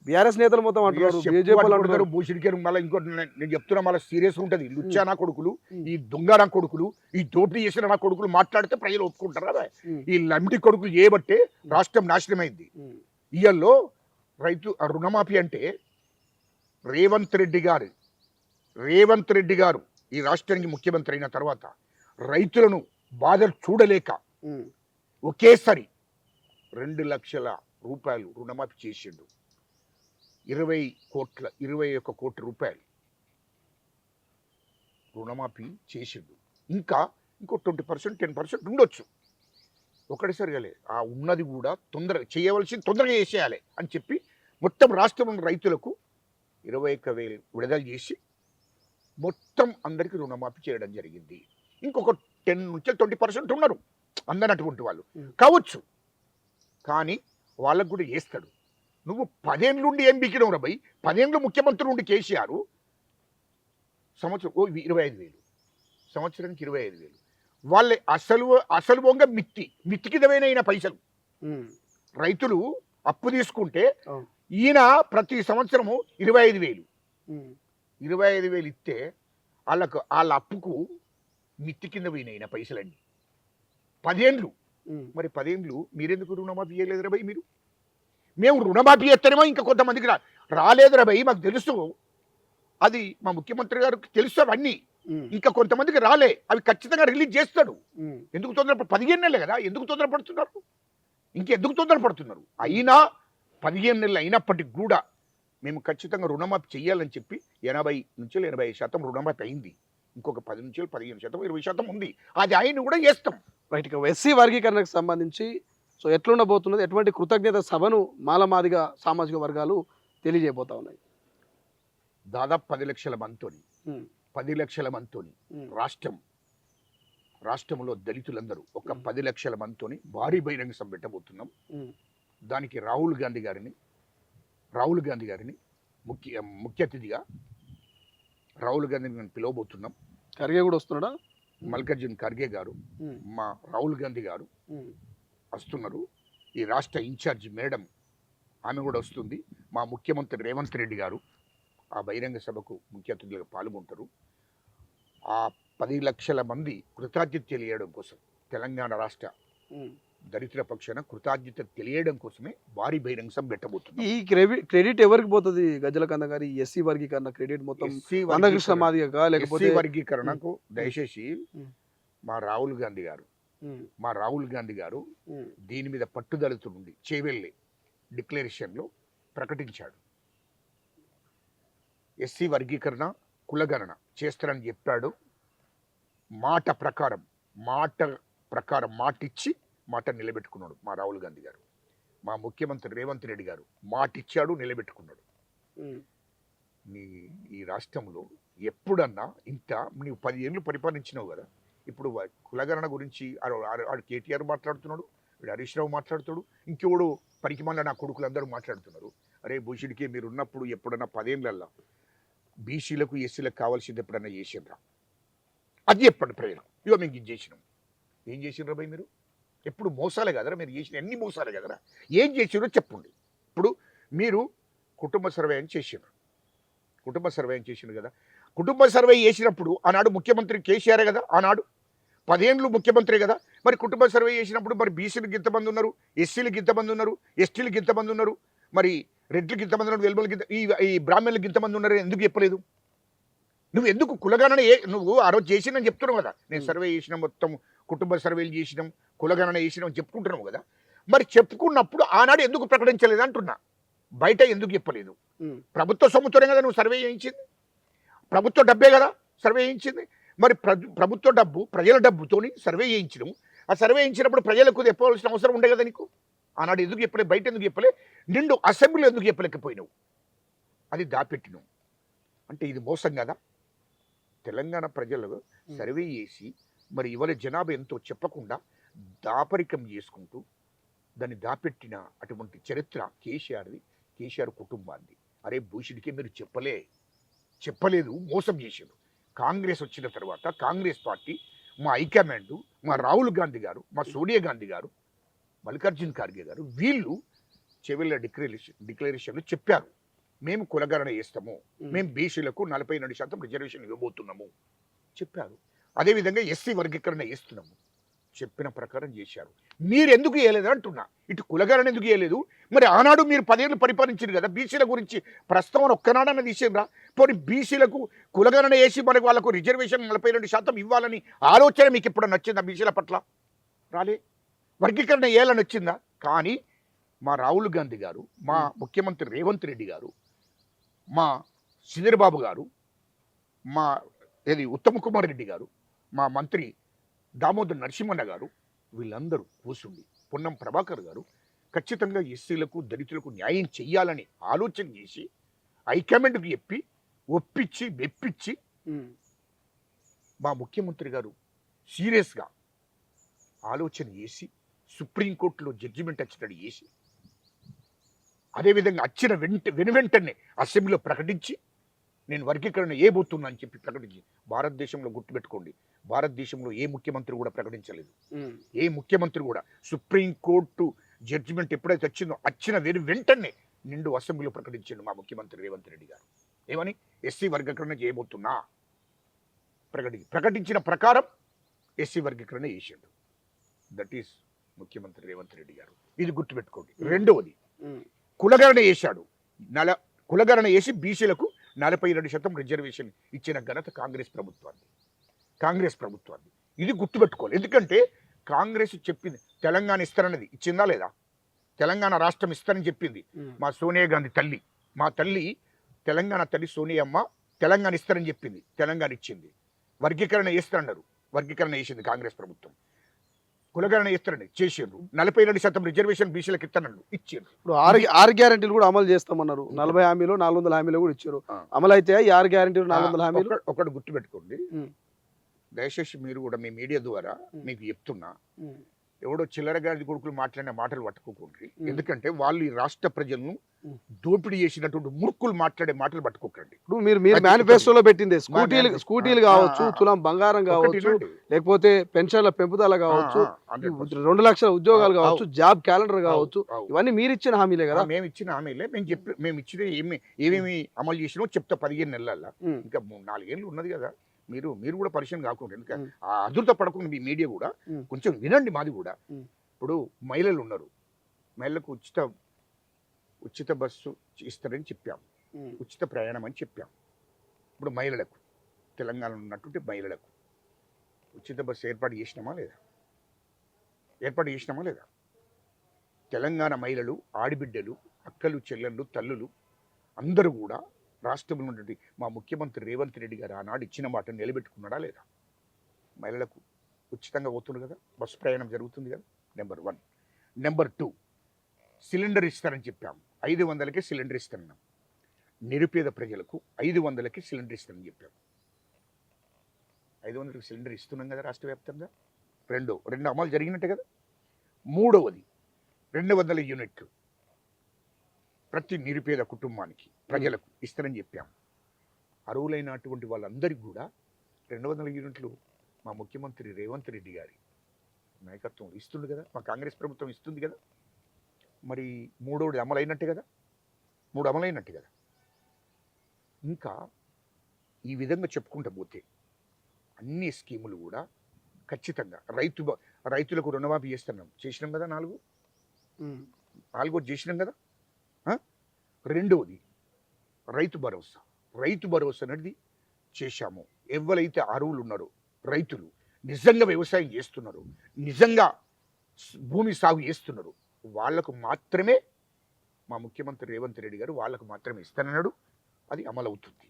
[SPEAKER 2] బీఆర్ఎస్ నేతలు మొత్తం అంటున్నారు, బీజేపీ అంటారు.
[SPEAKER 3] భూషిడికేరు మళ్ళీ ఇంకోటి నేను చెప్తున్నా, మళ్ళీ సీరియస్ ఉంటది. లుచ్చానా కొడుకులు, ఈ దొంగనా కొడుకులు, ఈ దోపిడీ చేసిన నా కొడుకులు మాట్లాడితే ప్రజలు ఒప్పుకుంటారా? ఈ లమిటి కొడుకులు చేయబట్టే రాష్ట్రం నాశనమైంది. ఇయల్లో రైతు రుణమాఫీ అంటే రేవంత్ రెడ్డి గారు ఈ రాష్ట్రానికి ముఖ్యమంత్రి అయిన తర్వాత రైతులను బాధలు చూడలేక ఒకేసారి 2 లక్షల రూపాయలు రుణమాఫీ చేసిండు. 21 కోట్ల రూపాయలు రుణమాఫీ చేసిండు. ఇంకో 20% 10% ఉండొచ్చు. ఒకటిసారిగా లేదు, ఆ ఉన్నది కూడా తొందరగా చేసేయాలి అని చెప్పి మొత్తం రాష్ట్రంలో రైతులకు 21,000 విడుదల చేసి మొత్తం అందరికీ రుణమాఫీ చేయడం జరిగింది. ఇంకొక 10 నుంచి 20% ఉన్నారు అందనటువంటి వాళ్ళు కావచ్చు, కానీ వాళ్ళకు కూడా చేస్తాడు. నువ్వు 10 ఏళ్ళ నుండి ఏం బికినవు రా భయ్? 10 ఏళ్ళు ముఖ్యమంత్రి నుండి కేసీఆర్ సంవత్సరం 25,000, సంవత్సరానికి 25,000. వాళ్ళే అసలు బొంగ మిత్తికి దవైన పైసలు. రైతులు అప్పు తీసుకుంటే ఈయన ప్రతి సంవత్సరము 25,000
[SPEAKER 2] ఉమ్,
[SPEAKER 3] 25,000 ఇస్తే వాళ్ళ అప్పుకు మిత్తి కింద పోయినాయి పైసలన్నీ 10 ఏండ్లు.
[SPEAKER 2] ఉమ్,
[SPEAKER 3] మరి 10 ఏండ్లు మీరెందుకు రుణమాఫీ చేయలేదు రా భయ్? మీరు మేము రుణమాఫీ చేస్తేనేమో ఇంకా కొంతమందికి రాలేదు రా భయ్, మాకు తెలుసు, అది మా ముఖ్యమంత్రి గారికి తెలుసు అవన్నీ.
[SPEAKER 2] ఉమ్,
[SPEAKER 3] ఇంకా కొంతమందికి రాలే, అవి ఖచ్చితంగా రిలీజ్ చేస్తాడు.
[SPEAKER 2] ఉమ్,
[SPEAKER 3] ఎందుకు తొందరపడు? 15 నెలలే కదా, ఎందుకు తొందరపడుతున్నారు? ఇంకెందుకు తొందరపడుతున్నారు? అయినా 15 నెలలు అయినప్పటికి కూడా మేము ఖచ్చితంగా రుణమాఫీ చేయాలని చెప్పి 80 నుంచి 85% రుణమాఫీ అయింది. ఇంకొక 10 నుంచి 15%, 20% ఉంది. అది ఆయన కూడా చేస్తాం.
[SPEAKER 2] రైట్. ఇక ఎస్సీ వర్గీకరణకు సంబంధించి సో ఎట్లుండబోతున్నది, ఎటువంటి కృతజ్ఞత సభను మాలమాదిగ సామాజిక వర్గాలు తెలియజేయబోతా ఉన్నాయి?
[SPEAKER 3] దాదాపు 10 లక్షల మందితోని
[SPEAKER 2] ఉమ్,
[SPEAKER 3] 10 లక్షల మందితోని
[SPEAKER 2] ఉమ్,
[SPEAKER 3] రాష్ట్రంలో దళితులందరూ ఒక 10 లక్షల మందితోని భారీ బహిరంగ సభ పెట్టబోతున్నాం.
[SPEAKER 2] ఉమ్,
[SPEAKER 3] దానికి రాహుల్ గాంధీ గారిని ముఖ్య అతిథిగా రాహుల్ గాంధీని మేము పిలవబోతున్నాం.
[SPEAKER 2] ఖర్గే కూడా వస్తున్నాడా?
[SPEAKER 3] మల్లికార్జున్ ఖర్గే గారు,
[SPEAKER 2] ఉమ్,
[SPEAKER 3] మా రాహుల్ గాంధీ గారు
[SPEAKER 2] ఉమ్,
[SPEAKER 3] వస్తున్నారు. ఈ రాష్ట్ర ఇన్ఛార్జ్ మేడం ఆమె కూడా వస్తుంది. మా ముఖ్యమంత్రి రేవంత్ రెడ్డి గారు ఆ బహిరంగ సభకు ముఖ్య అతిథులుగా పాల్గొంటారు. ఆ 10 లక్షల మంది కృతజ్ఞత తెలియడం కోసం, తెలంగాణ రాష్ట్ర
[SPEAKER 2] ఉమ్.
[SPEAKER 3] దళితుల పక్షాన కృతజ్ఞత తెలియడం కోసమే భారీ బహిరంగ సభ పెట్టబోతున్నాం.
[SPEAKER 2] ఈ క్రెడిట్ ఎవరికి పోతుంది గజ్జల కంద గారి ఎస్సీ వర్గీకరణ క్రెడిట్ మొత్తం
[SPEAKER 3] ఎస్సీ
[SPEAKER 2] మందకృష్ణ మాదిగగా లేకపోతే
[SPEAKER 3] వర్గీకరణకు దయచేసి
[SPEAKER 2] ఉమ్.
[SPEAKER 3] మా రాహుల్ గాంధీ గారు
[SPEAKER 2] ఉమ్,
[SPEAKER 3] దీని మీద పట్టుదలతో నుండి చేవెళ్ళి డిక్లరేషన్లో ప్రకటించాడు. ఎస్సీ వర్గీకరణ కులగణన చేస్తారని చెప్పాడు. మాట ప్రకారం మాటిచ్చి మాట నిలబెట్టుకున్నాడు మా రాహుల్ గాంధీ గారు. మా ముఖ్యమంత్రి రేవంత్ రెడ్డి గారు మాటిచ్చాడు, నిలబెట్టుకున్నాడు.
[SPEAKER 2] ఉమ్,
[SPEAKER 3] ఈ రాష్ట్రంలో ఎప్పుడన్నా ఇంత నీవు 10 ఏళ్ళు పరిపాలించినావు కదా, ఇప్పుడు కులగణన గురించి ఆడు కేటీఆర్ మాట్లాడుతున్నాడు, వీడు హరీష్ రావు మాట్లాడుతాడు, ఇంకెవడు పరికిమాల నా కొడుకులందరూ మాట్లాడుతున్నారు. అరే భూషుడికి మీరు ఉన్నప్పుడు ఎప్పుడన్నా 10 ఏళ్ళల్లో బీసీలకు ఎస్సీలకు కావాల్సింది ఎప్పుడన్నా చేసిండ్రా? అది చెప్పండి ప్రజలు. ఇగో మేము ఇది చేసినాం. ఏం చేసిండ్రా భయ్? మీరు ఎప్పుడు మోసాలే కదరా మీరు చేసిన, ఎన్ని మోసాలే కదరా, ఏం చేసిండ్రో చెప్పండి. ఇప్పుడు మీరు కుటుంబ సర్వే అని చేసిండ్రు కదా. కుటుంబ సర్వే చేసినప్పుడు ఆనాడు ముఖ్యమంత్రి కేసీఆర్ కదా, ఆనాడు 10 ఏళ్ళు ముఖ్యమంత్రి కదా. మరి కుటుంబ సర్వే చేసినప్పుడు మరి బీసీలకు ఇంతమంది ఉన్నారు, ఎస్సీలకు ఇంతమంది ఉన్నారు, ఎస్టీలకు ఇంతమంది ఉన్నారు, మరి రెడ్లకు ఇంతమంది ఉన్నారు, వెలుమలకి ఈ బ్రాహ్మణులకు ఇంతమంది ఉన్నారు ఎందుకు చెప్పలేదు? నువ్వు ఎందుకు కులగణన నువ్వు ఆ రోజు చేసినని చెప్తున్నావు కదా, నేను సర్వే చేసినాం, మొత్తం కుటుంబ సర్వేలు చేసినాం, కులగణన చేసినాం చెప్పుకుంటున్నావు కదా. మరి చెప్పుకున్నప్పుడు ఆనాడు ఎందుకు ప్రకటించలేదు అంటున్నా, బయట ఎందుకు చెప్పలేదు? ప్రభుత్వ సొమ్ముతోనే కదా నువ్వు సర్వే చేయించింది, ప్రభుత్వ డబ్బే కదా సర్వే చేయించింది. మరి ప్రభుత్వ డబ్బు, ప్రజల డబ్బుతోని సర్వే చేయించడం, ఆ సర్వే చేయించినప్పుడు ప్రజలకు చెప్పవలసిన అవసరం ఉండే కదా నీకు. ఆనాడు ఎందుకు చెప్పలే? బయట ఎందుకు చెప్పలే? నిండు అసెంబ్లీలో ఎందుకు చెప్పలేకపోయినావు? అది దాపెట్టినావు అంటే ఇది మోసం కదా. తెలంగాణ ప్రజలు సర్వే చేసి మరి ఎవరి జనాభా ఎంతో చెప్పకుండా దాపరికం చేసుకుంటూ దాన్ని దాపెట్టిన అటువంటి చరిత్ర కేసీఆర్ కుటుంబాన్ని. అరే భూషుడికి మీరు చెప్పలేదు, మోసం చేశారు. కాంగ్రెస్ వచ్చిన తర్వాత కాంగ్రెస్ పార్టీ, మా హైకమాండ్, మా రాహుల్ గాంధీ గారు, మా సోనియా గాంధీ గారు, మల్లికార్జున్ ఖార్గే గారు వీళ్ళు చెవిళ్ళ డిక్లరేషన్లు చెప్పారు, మేము కులగణన చేస్తాము, మేము బీసీలకు 42% రిజర్వేషన్ ఇవ్వబోతున్నాము చెప్పారు. అదేవిధంగా ఎస్సీ వర్గీకరణ చేస్తున్నాము చెప్పిన ప్రకారం చేశారు. మీరు ఎందుకు చేయలేదు అంటున్నా. ఇటు కులగణన ఎందుకు చేయలేదు? మరి ఆనాడు మీరు 10 ఏళ్ళు పరిపాలించారు కదా, బీసీల గురించి ప్రస్తావన ఒక్కనాడన్న తీసిండ్రా? పోనీ బీసీలకు కులగణన చేసి మరి వాళ్ళకు రిజర్వేషన్ 42% ఇవ్వాలని ఆలోచన మీకు ఎప్పుడు నచ్చిందా? బీసీల పట్ల రాలే. వర్గీకరణ చేయాలని వచ్చిందా? కానీ మా రాహుల్ గాంధీ గారు, మా ముఖ్యమంత్రి రేవంత్ రెడ్డి గారు, మా శ్రీధర్బాబు గారు, మా ఉత్తమ్ కుమార్ రెడ్డి గారు, మా మంత్రి దామోదర్ నరసింహన్న గారు వీళ్ళందరూ కూర్చుండి, పొన్నం ప్రభాకర్ గారు ఖచ్చితంగా ఎస్సీలకు దళితులకు న్యాయం చెయ్యాలని ఆలోచన చేసి హైకమాండ్కి చెప్పి మెప్పించి మా ముఖ్యమంత్రి గారు సీరియస్గా ఆలోచన చేసి సుప్రీంకోర్టులో జడ్జిమెంట్ వచ్చినట్టు చేసి అదేవిధంగా వచ్చిన వెంటనే అసెంబ్లీలో ప్రకటించి నేను వర్గీకరణ ఏబోతున్నా అని చెప్పి ప్రకటించి, భారతదేశంలో గుర్తుపెట్టుకోండి, భారతదేశంలో ఏ ముఖ్యమంత్రి కూడా ప్రకటించలేదు. ఏ ముఖ్యమంత్రి కూడా సుప్రీంకోర్టు జడ్జిమెంట్ ఎప్పుడైతే వచ్చిందో వచ్చిన వెంటనే నిండు అసెంబ్లీలో ప్రకటించాడు మా ముఖ్యమంత్రి రేవంత్ రెడ్డి గారు. ఏమని? ఎస్సీ వర్గీకరణ చేయబోతున్నా ప్రకటించిన ప్రకారం ఎస్సీ వర్గీకరణ చేసిండు. దట్ ఈస్ ముఖ్యమంత్రి రేవంత్ రెడ్డి గారు. ఇది గుర్తుపెట్టుకోండి. రెండవది, కులగణన చేశాడు. కులగణన చేసి బీసీలకు 42% రిజర్వేషన్ ఇచ్చిన ఘనత కాంగ్రెస్ ప్రభుత్వాన్ని. ఇది గుర్తుపెట్టుకోవాలి. ఎందుకంటే కాంగ్రెస్ చెప్పింది తెలంగాణ ఇస్తారన్నది ఇచ్చిందా లేదా? తెలంగాణ రాష్ట్రం ఇస్తారని చెప్పింది మా సోనియా గాంధీ తల్లి. మా తల్లి తెలంగాణ తల్లి సోనియమ్మ తెలంగాణ ఇస్తారని చెప్పింది. తెలంగాణ ఇచ్చింది. వర్గీకరణ చేస్తారన్నారు. వర్గీకరణ చేసింది కాంగ్రెస్ ప్రభుత్వం. కులగణన ఇస్తారని చేసిండ్రు. 42% రిజర్వేషన్ బీసీలకు ఇస్తారన్నారు. ఇచ్చిండ్రు.
[SPEAKER 2] ఇప్పుడు 6 గ్యారెంటీలు కూడా అమలు చేస్తామన్నారు. 40 హామీలు 400 హామీలు కూడా ఇచ్చారు. అమలు అయితే 6 గ్యారెంటీలు 400 హామీలు.
[SPEAKER 3] ఒకటి గుర్తుపెట్టుకోండి. దయచేసి మీరు కూడా మీ మీడియా ద్వారా మీకు చెప్తున్నా, ఎవడో చిల్లర గారి కొడుకులు మాట్లాడిన మాటలు పట్టుకోకండి. ఎందుకంటే వాళ్ళు ఈ రాష్ట్ర ప్రజలను దోపిడీ చేసినటువంటి మూర్ఖులు మాట్లాడే మాటలు పట్టుకోకండి.
[SPEAKER 2] ఇప్పుడు మీరు మేనిఫెస్టోలో పెట్టింది స్కూటీలు కావచ్చు, తులం బంగారం కావచ్చు, లేకపోతే పెన్షన్ల పెంపుదల కావచ్చు, 2 లక్షల ఉద్యోగాలు కావచ్చు, జాబ్ క్యాలెండర్ కావచ్చు, ఇవన్నీ మీరు ఇచ్చిన హామీలే కదా?
[SPEAKER 3] మేము ఇచ్చిన హామీలే. మేము ఇచ్చిన ఏమేమి అమలు చేసినో చెప్తా. 15 నెలల ఇంకా 4 ఏళ్ళు ఉన్నది కదా. మీరు కూడా పరిచయం కాకుండా, ఎందుకంటే ఆ అదుర్త పడకుండా మీ మీడియా కూడా కొంచెం వినండి. మాది కూడా ఇప్పుడు మహిళలు ఉన్నారు. మహిళలకు ఉచిత బస్సు ఇస్తారని చెప్పాము. ఉచిత ప్రయాణం అని చెప్పాము. ఇప్పుడు మహిళలకు తెలంగాణలో ఉన్నటువంటి మహిళలకు ఉచిత బస్సు ఏర్పాటు చేసినామా లేదా? తెలంగాణ మహిళలు, ఆడిబిడ్డలు, అక్కలు, చెల్లెళ్ళు, తల్లులు అందరూ కూడా రాష్ట్రంలో ఉన్నటువంటి మా ముఖ్యమంత్రి రేవంత్ రెడ్డి గారు ఆనాడు ఇచ్చిన మాట నిలబెట్టుకున్నాడా లేదా? మహిళలకు ఉచితంగా పోతుంది కదా, బస్సు ప్రయాణం జరుగుతుంది కదా. నెంబర్ 1. నెంబర్ 2, సిలిండర్ ఇస్తారని చెప్పాము. 500కే సిలిండర్ ఇస్తున్నాం. నిరుపేద ప్రజలకు 500కే సిలిండర్ ఇస్తారని చెప్పాము. 500కి సిలిండర్ ఇస్తున్నాం కదా రాష్ట్ర వ్యాప్తంగా. రెండు అమలు జరిగినట్టే కదా. మూడవది 200 యూనిట్లు ప్రతి నిరుపేద కుటుంబానికి, ప్రజలకు ఇస్తారని చెప్పాము. అర్హులైనటువంటి వాళ్ళందరికీ కూడా 200 యూనిట్లు మా ముఖ్యమంత్రి రేవంత్ రెడ్డి గారి నాయకత్వం ఇస్తుంది కదా, మా కాంగ్రెస్ ప్రభుత్వం ఇస్తుంది కదా. మరి మూడోది అమలైనట్టే కదా. 3 అమలైనట్టు కదా. ఇంకా ఈ విధంగా చెప్పుకుంటూ పోతే అన్ని స్కీములు కూడా ఖచ్చితంగా రైతులకు రుణమాఫీ చేసినాం కదా. 4 చేసినాం కదా. రెండవది రైతు భరోసా అనేది చేశాము. ఎవరైతే అర్హులు ఉన్నారో, రైతులు నిజంగా వ్యవసాయం చేస్తున్నారు, నిజంగా భూమి సాగు చేస్తున్నారు, వాళ్లకు మాత్రమే మా ముఖ్యమంత్రి రేవంత్ రెడ్డి గారు వాళ్ళకు మాత్రమే ఇస్తానన్నాడు. అది అమలవుతుంది.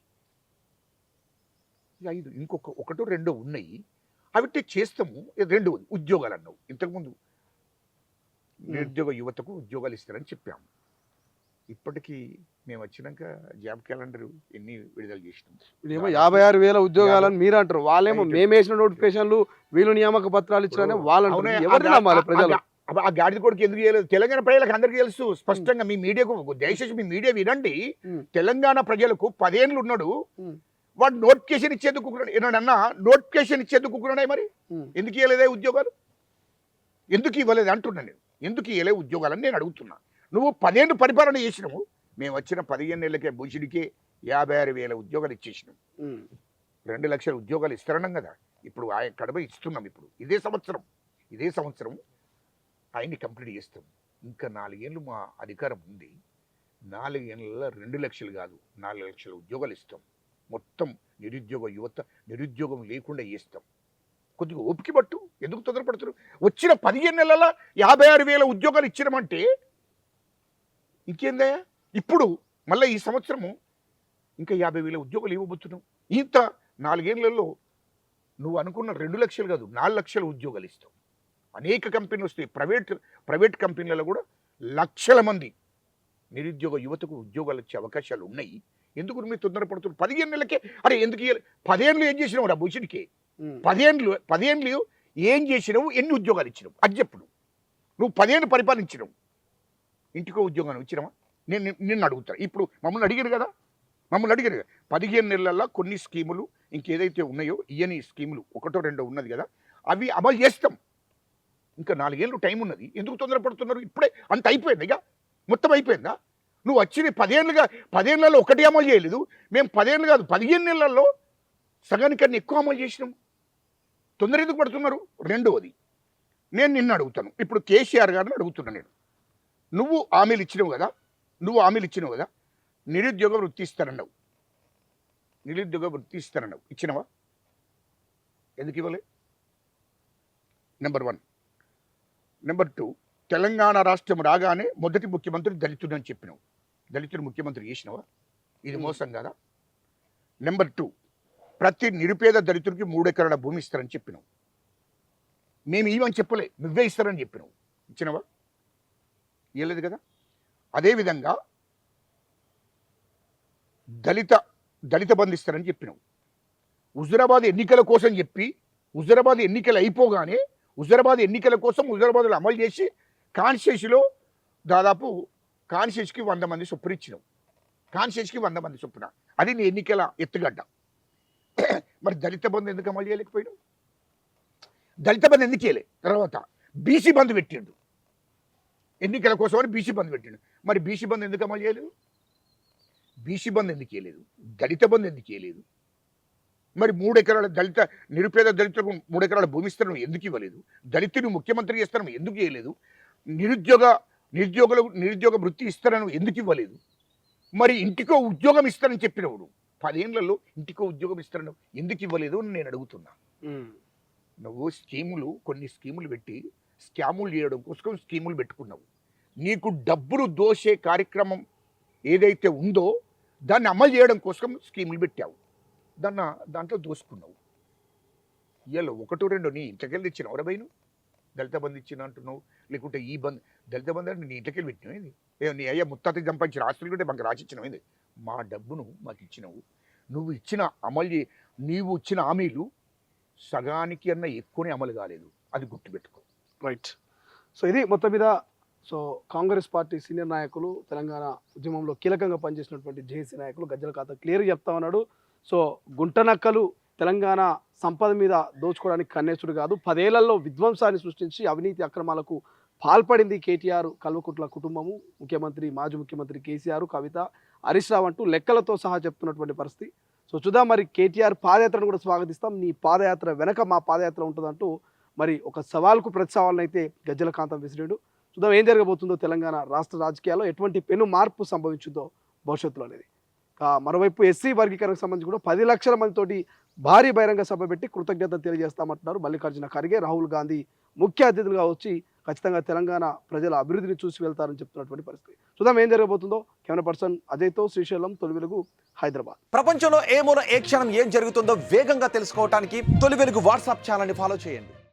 [SPEAKER 3] 5 ఇంకొక 1-2 ఉన్నాయి. అవిటే చేస్తాము. రెండవది ఉద్యోగాలు అన్నావు. ఇంతకుముందు నిరుద్యోగ యువతకు ఉద్యోగాలు ఇస్తారని చెప్పాము. ఇప్పటికీ మేము వచ్చినాక జాబ్ క్యాలెండర్ ఎన్ని విడుదల చేసినాం?
[SPEAKER 2] ఇదేమో 56,000 ఉద్యోగాలని మీరు అంటారు. వాళ్ళేమో మేము వేసిన నోటిఫికేషన్లు, వీళ్ళు నియామక పత్రాలు ఇచ్చారని వాళ్ళు ఎవరు నమ్మాలి ప్రజలు?
[SPEAKER 3] ఆ గాడిద కొడుకు ఎందుకు చేయలేదు? తెలంగాణ ప్రజలకు అందరికీ తెలుసు స్పష్టంగా. మీ మీడియాకు దయచేసి మీ మీడియా వినండి. తెలంగాణ ప్రజలకు 10 ఏళ్ళు ఉన్నాడు. వాడు నోటిఫికేషన్ ఇచ్చేందుకు ఏమన్నా నోటిఫికేషన్ ఇచ్చేందుకు కుకున్నాడే. మరి ఎందుకు ఇవ్వలేదే ఉద్యోగాలు? ఎందుకు ఇవ్వలేదు అంటున్నాను నేను. ఎందుకు ఇవ్వలేదు ఉద్యోగాలని నేను అడుగుతున్నా. నువ్వు 10 ఏళ్ళు పరిపాలన చేసినావు. మేము వచ్చిన 15 ఏళ్ళకే భూషుడికే 56,000 ఉద్యోగాలు ఇచ్చేసినాం. 2 లక్షల ఉద్యోగాలు ఇస్తారన్నాం కదా. ఇప్పుడు ఆయన కడప ఇస్తున్నాం. ఇప్పుడు ఇదే సంవత్సరం ఆయన్ని కంప్లీట్ చేస్తాం. ఇంకా 4 ఏళ్ళు మా అధికారం ఉంది. 4 ఏళ్ళలో 2 లక్షలు కాదు 4 లక్షల ఉద్యోగాలు ఇస్తాం. మొత్తం నిరుద్యోగ యువత నిరుద్యోగం లేకుండా చేస్తాం. కొద్దిగా ఓపిక పట్టు. ఎందుకు తొందరపడుతున్నారు? వచ్చిన 15 నెలల 56,000 ఉద్యోగాలు ఇచ్చినామంటే ఇంకేందయ్యా? ఇప్పుడు మళ్ళీ ఈ సంవత్సరము ఇంకా 50,000 ఉద్యోగాలు ఇవ్వబోతున్నావు. ఇంత 4 ఏళ్లలో నువ్వు అనుకున్న 2 లక్షలు కాదు 4 లక్షల ఉద్యోగాలు ఇస్తావు. అనేక కంపెనీలు వస్తాయి. ప్రైవేట్ కంపెనీలలో కూడా లక్షల మంది నిరుద్యోగ యువతకు ఉద్యోగాలు వచ్చే అవకాశాలు ఉన్నాయి. ఎందుకు మీరు తొందరపడుతున్నారు? 15 నెలలకే అరే ఎందుకు 10 ఏళ్ళు ఏం చేసినావు రా భూషణికి? 10 ఏళ్ళు ఏం చేసినావు? ఎన్ని ఉద్యోగాలు ఇచ్చినావు? అది చెప్పు. నువ్వు 10 ఏళ్ళు పరిపాలించినావు. ఇంటికో ఉద్యోగాన్ని ఇచ్చినావా? నేను నిన్ను అడుగుతాను. ఇప్పుడు మమ్మల్ని అడిగారు కదా. 15 నెలల్లో కొన్ని స్కీములు ఇంకేదైతే ఉన్నాయో ఇయని స్కీములు 1-2 ఉన్నది కదా, అవి అమలు చేస్తాం. ఇంకా 4 ఏళ్ళు టైం ఉన్నది. ఎందుకు తొందరపడుతున్నారు? ఇప్పుడే అంత అయిపోయింది. ఇక మొత్తం అయిపోయిందా? నువ్వు వచ్చి 10 ఏళ్ళలో ఒకటి అమలు చేయలేదు. మేము 10 ఏళ్ళు కాదు 15 నెలల్లో సగానికన్నా ఎక్కువ అమలు చేసినాం. తొందర ఎందుకు పడుతున్నారు? రెండవది నేను నిన్ను అడుగుతాను, ఇప్పుడు కేసీఆర్ గారిని అడుగుతున్నా నేను. నువ్వు హామీలు ఇచ్చినావు కదా, నిరుద్యోగ వృత్తి ఇస్తానన్నావు. ఇచ్చినవా? ఎందుకు ఇవ్వలే? నెంబర్ 1. నెంబర్ 2, తెలంగాణ రాష్ట్రం రాగానే మొదటి ముఖ్యమంత్రి దళితుడు అని చెప్పినావు. దళితుడు ముఖ్యమంత్రి చేసినవా? ఇది మోసం కదా? నెంబర్ 2, ప్రతి నిరుపేద దళితుడికి 3 ఎకరాల భూమి ఇస్తారని చెప్పినావు. మేము ఇవని చెప్పలే, నువ్వే ఇస్తారని చెప్పినావు. ఇచ్చినవా? ఇవ్వలేదు కదా. అదేవిధంగా దళిత బంధు ఇస్తారని చెప్పినావు. హుజురాబాద్ ఎన్నికల కోసం చెప్పి హుజురాబాద్ ఎన్నికలు అయిపోగానే హుజురాబాద్లో అమలు చేసి కాన్స్టిట్యూన్సీలో దాదాపు కాన్స్టిట్యూన్సీకి 100 మంది చొప్పున ఇచ్చినావు. అది నీ ఎన్నికల ఎత్తుగడ్డ. మరి దళిత బంధు ఎందుకు అమలు చేయలేకపోయాడు? తర్వాత బీసీ బంధు పెట్టిండు. ఎన్నికల కోసం అని బీసీ బంధు పెట్టిండు. మరి బీసీ బంధు ఎందుకు అమలు చేయలేదు? దళిత బంధు ఎందుకు చేయలేదు? మరి 3 ఎకరాల నిరుపేద దళితులకు 3 ఎకరాల భూమి ఇస్తాను ఎందుకు ఇవ్వలేదు? దళితుని ముఖ్యమంత్రి చేస్తాను ఎందుకు చేయలేదు? నిరుద్యోగ వృత్తి ఇస్తారని ఎందుకు ఇవ్వలేదు? మరి ఇంటికో ఉద్యోగం ఇస్తారని చెప్పినప్పుడు 10 ఏళ్లలో ఇంటికో ఉద్యోగం ఇస్తారని ఎందుకు ఇవ్వలేదు అని నేను అడుగుతున్నా. నువ్వు కొన్ని స్కీములు పెట్టి స్కాములు చేయడం కోసం స్కీములు పెట్టుకున్నావు. నీకు డబ్బులు దోసే కార్యక్రమం ఏదైతే ఉందో దాన్ని అమలు చేయడం కోసం స్కీములు పెట్టావు. దాంట్లో దోసుకున్నావు. ఇవాళ 1-2 నీ ఇంట్లోకెళ్ళి ఇచ్చిన ఎవరబైను దళిత బంధు ఇచ్చిన అంటున్నావు, లేకుంటే ఈ బంధు దళిత బంధు అంటే నీ ఇంట్లోకెళ్ళి పెట్టినావు. ఏంది నీ అయ్యా ముత్తాతకి సంపాదించిన ఆస్తులు కంటే మాకు రాసిచ్చినావు. ఏంది మా డబ్బును మాకు ఇచ్చినావు. నీవు ఇచ్చిన హామీలు సగానికి అన్న ఎక్కువనే అమలు కాలేదు. అది గుర్తుపెట్టుకో.
[SPEAKER 2] రైట్. సో ఇది మొత్తం మీద కాంగ్రెస్ పార్టీ సీనియర్ నాయకులు, తెలంగాణ ఉద్యమంలో కీలకంగా పనిచేసినటువంటి జేఏసీ నాయకులు గజ్జల ఖాతా క్లియర్గా చెప్తా ఉన్నాడు. సో గుంటనక్కలు తెలంగాణ సంపద మీద దోచుకోవడానికి కన్నేసుడు కాదు, 10 ఏళ్లలో విధ్వంసాన్ని సృష్టించి అవినీతి అక్రమాలకు పాల్పడింది కేటీఆర్, కల్వకుంట్ల కుటుంబము, మాజీ ముఖ్యమంత్రి కేసీఆర్, కవిత, హరీష్ రావు అంటూ లెక్కలతో సహా చెప్తున్నటువంటి పరిస్థితి. సో చూద్దాం, మరి కేటీఆర్ పాదయాత్రను కూడా స్వాగతిస్తాం, నీ పాదయాత్ర వెనక మా పాదయాత్ర ఉంటుందంటూ మరి ఒక సవాల్కు ప్రతి సవాల్ని అయితే గజ్జల కాంతం విసిరాడు. చూద్దాం ఏం జరగబోతుందో తెలంగాణ రాష్ట్ర రాజకీయాల్లో, ఎటువంటి పెను మార్పు సంభవించిందో భవిష్యత్తులో అనేది. మరోవైపు ఎస్సీ వర్గీకరణకు సంబంధించి కూడా 10 లక్షల మందితోటి భారీ బహిరంగ సభ పెట్టి కృతజ్ఞత తెలియజేస్తామంటున్నారు మల్లికార్జున ఖర్గే. రాహుల్ గాంధీ ముఖ్య అతిథులుగా వచ్చి ఖచ్చితంగా తెలంగాణ ప్రజల అభివృద్ధిని చూసి వెళ్తారని చెప్తున్నటువంటి పరిస్థితి. చూద్దాం ఏం జరగబోతుందో. కెమెరా పర్సన్ అజయ్తో శ్రీశైలం, తొలి వెలుగు, హైదరాబాద్.
[SPEAKER 4] ప్రపంచంలో ఏ మూల ఏ క్షణం ఏం జరుగుతుందో వేగంగా తెలుసుకోవడానికి తొలి వెలుగు వాట్సాప్ ఛానల్ని ఫాలో చేయండి.